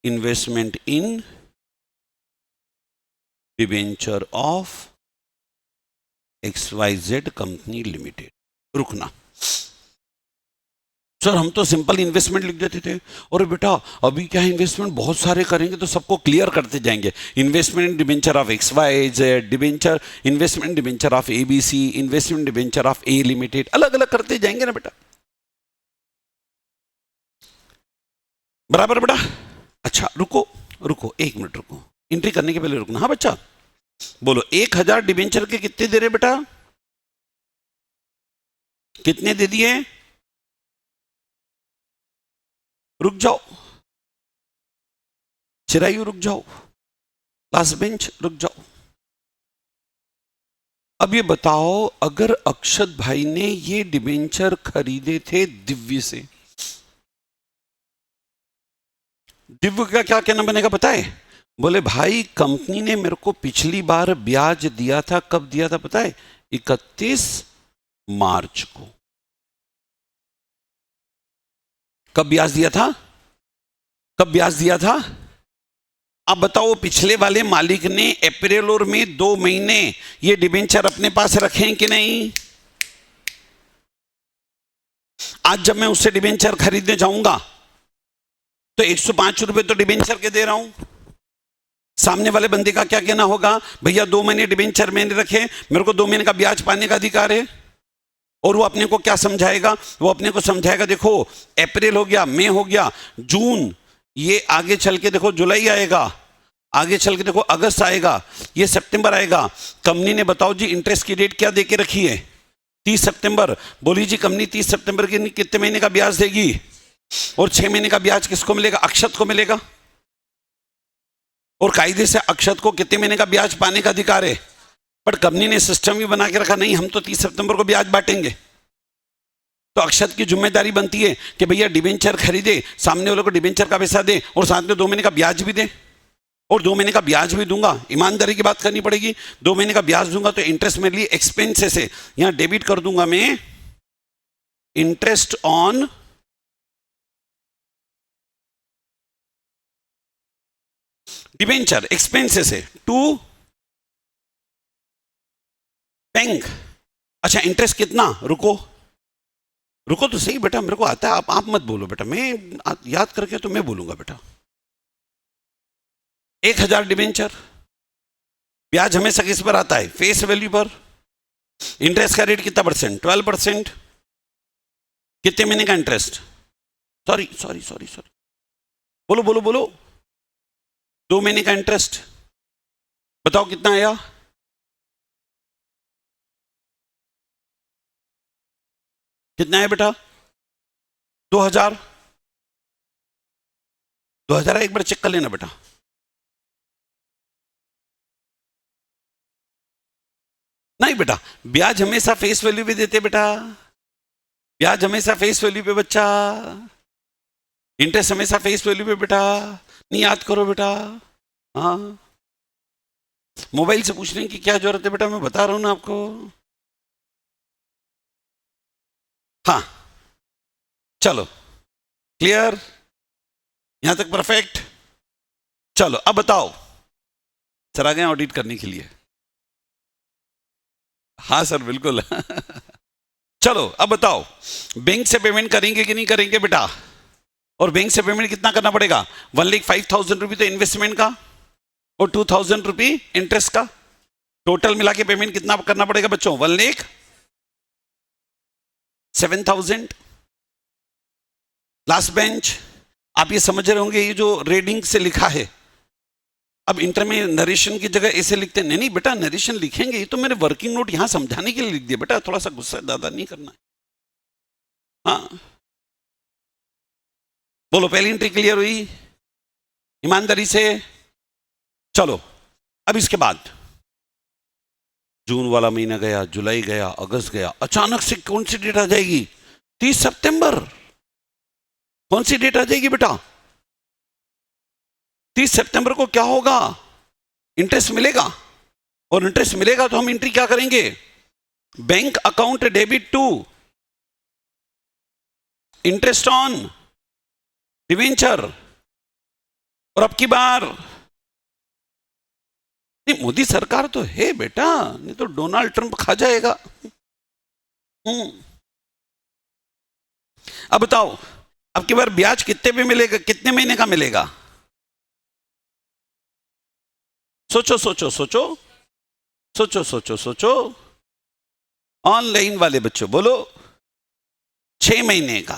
[SPEAKER 1] investment in debenture of XYZ company limited. रुकना सर, हम तो सिंपल इन्वेस्टमेंट लिख देते थे, और बेटा अभी क्या इन्वेस्टमेंट बहुत सारे करेंगे तो सबको क्लियर करते जाएंगे। Investment debenture of XYZ, debenture investment debenture of ABC, investment debenture of A limited, अलग अलग करते जाएंगे ना बेटा। बराबर बेटा? अच्छा रुको रुको 1 मिनट रुको, एंट्री करने के पहले रुकना। हाँ बच्चा बोलो, 1000 डिबेंचर के कितने दे रहे बेटा? कितने दे दिए? रुक जाओ चिरायु, रुक जाओ, लास्ट बेंच रुक जाओ। अब ये बताओ, अगर अक्षत भाई ने ये डिबेंचर खरीदे थे दिव्य से, दिव्य का क्या कहना बनेगा पता है? बोले भाई कंपनी ने मेरे को पिछली बार ब्याज दिया था, कब दिया था पता है? 31 मार्च को। कब ब्याज दिया था? कब ब्याज दिया था? अब बताओ पिछले वाले मालिक ने अप्रैल और मई 2 महीने ये डिबेंचर अपने पास रखे हैं कि नहीं? आज जब मैं उससे डिबेंचर खरीदने जाऊंगा तो 105 रुपए तो डिबेंचर के दे रहा हूं। सामने वाले बंदे का क्या कहना होगा, भैया 2 महीने डिबेंचर मैंने रखे, मेरे को 2 महीने का ब्याज पाने का अधिकार है। और वो अपने को क्या समझाएगा, वो अपने को समझाएगा देखो अप्रैल हो गया, मई हो गया, जून, ये आगे चल के देखो जुलाई आएगा, आगे चल के देखो अगस्त आएगा, ये सितंबर आएगा। कंपनी ने बताओ जी इंटरेस्ट की डेट क्या दे के रखी है, 30 सितंबर। बोली जी कंपनी 30 सितंबर के कितने महीने का ब्याज देगी, और 6 महीने का ब्याज किसको मिलेगा, अक्षत को मिलेगा। और कायदे से अक्षत को कितने महीने का ब्याज पाने का अधिकार है। बट कंपनी ने सिस्टम भी बना के रखा, नहीं हम तो 30 सितंबर को ब्याज बांटेंगे। तो अक्षत की जिम्मेदारी बनती है कि भैया डिबेंचर खरीदे, सामने वालों को डिबेंचर का पैसा दे और साथ में 2 महीने का ब्याज भी दे। और 2 महीने का ब्याज भी दूंगा, ईमानदारी की बात करनी पड़ेगी। 2 महीने का ब्याज दूंगा तो इंटरेस्ट मेरे लिए एक्सपेंसेस है, यहां डेबिट कर दूंगा मैं इंटरेस्ट ऑन डिबेंचर, एक्सपेंसेस है टू बैंक। अच्छा इंटरेस्ट कितना, रुको रुको तो सही बेटा, मेरे को आता है, आप मत बोलो बेटा, मैं याद करके तो मैं बोलूंगा बेटा। 1000 डिबेंचर, ब्याज हमेशा किस पर आता है, फेस वैल्यू पर। इंटरेस्ट का रेट कितना परसेंट, 12%। कितने महीने का interest, sorry sorry sorry sorry, बोलो बोलो बोलो, 2 महीने का इंटरेस्ट। बताओ कितना आया, कितना है बेटा, 2000। 2000 एक बार चेक कर लेना बेटा। नहीं बेटा, ब्याज हमेशा फेस वैल्यू पे देते बेटा, ब्याज हमेशा फेस वैल्यू पे बच्चा, इंटरेस्ट हमेशा फेस वैल्यू पे बेटा। नहीं याद करो बेटा, हाँ मोबाइल से पूछने की क्या जरूरत है बेटा, मैं बता रहा हूं ना आपको। हाँ चलो क्लियर, यहां तक परफेक्ट। चलो अब बताओ, सर आ गए ऑडिट करने के लिए। हाँ सर बिल्कुल चलो अब बताओ, बैंक से पेमेंट करेंगे कि नहीं करेंगे बेटा, और बैंक से पेमेंट कितना करना पड़ेगा, 1,05,000 रुपये तो इन्वेस्टमेंट का और 2,000 रुपये इंटरेस्ट का, टोटल मिला के पेमेंट कितना करना पड़ेगा बच्चों, 1,07,000। लास्ट बेंच, आप ये समझ रहे होंगे ये जो रेडिंग से लिखा है, अब इंटर में नरेशन की जगह ऐसे लिखते हैं, नहीं बेटा नरेशन लिखेंगे, ये तो मैंने वर्किंग नोट यहां समझाने के लिए लिख दिया बेटा, थोड़ा सा गुस्सा ज्यादा नहीं करना है। हाँ बोलो, पहली एंट्री क्लियर हुई ईमानदारी से। चलो अब इसके बाद जून वाला महीना गया, जुलाई गया, अगस्त गया, अचानक से कौन सी डेट आ जाएगी, 30 सितंबर। कौन सी डेट आ जाएगी बेटा, 30 सितंबर को क्या होगा, इंटरेस्ट मिलेगा, और इंटरेस्ट मिलेगा तो हम एंट्री क्या करेंगे, bank account debit to interest on debenture. और अब की बार नहीं, मोदी सरकार तो है बेटा, नहीं तो डोनाल्ड ट्रंप खा जाएगा। अब बताओ अब की बार ब्याज कितने पे मिलेगा, कितने महीने का मिलेगा, सोचो सोचो सोचो सोचो सोचो सोचो, ऑनलाइन वाले बच्चों बोलो, 6 महीने का,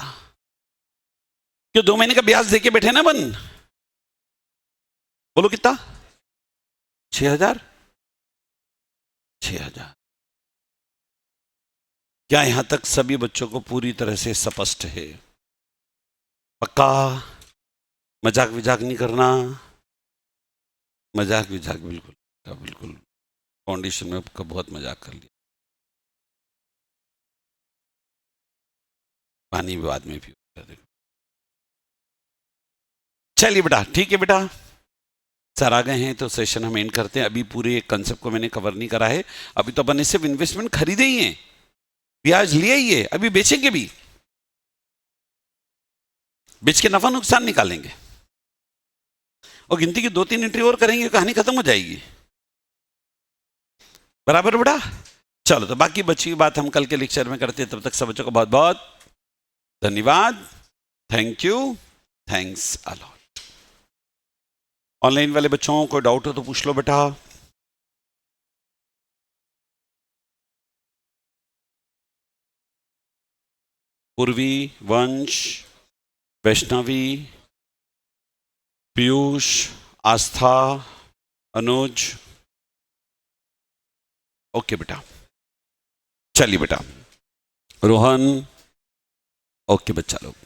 [SPEAKER 1] क्यों 2 महीने का ब्याज देके बैठे ना बन, बोलो कितना, 6,000। 6,000। क्या यहां तक सभी बच्चों को पूरी तरह से स्पष्ट है, पक्का, मजाक विजाक नहीं करना, मजाक विजाक बिल्कुल बिल्कुल, फाउंडेशन में आपका बहुत मजाक कर लिया, पानी भी बाद में पियो। चलिए बेटा ठीक है बेटा, सर आ गए हैं तो सेशन हम एंड करते हैं। अभी पूरे कंसेप्ट को मैंने कवर नहीं करा है, अभी तो अपन ने सिर्फ इन्वेस्टमेंट खरीदे ही हैं, ब्याज लिए ही है, अभी बेचेंगे भी, बेच के नफा नुकसान निकालेंगे। और गिनती की 2-3 एंट्री और करेंगे, कहानी खत्म हो जाएगी। बराबर बेटा? चलो, तो बाकी बची हुई बात हम कल के लेक्चर में करते हैं। तब तक सब बच्चों को बहुत बहुत धन्यवाद। Thank you, thanks a lot. Online वाले बच्चों को डाउट हो तो पूछ लो बेटा। पूर्वी, वंश, वैष्णवी, पीयूष, आस्था, अनुज। ओके बेटा, चलिए बेटा। रोहन, ओके बच्चा लोग।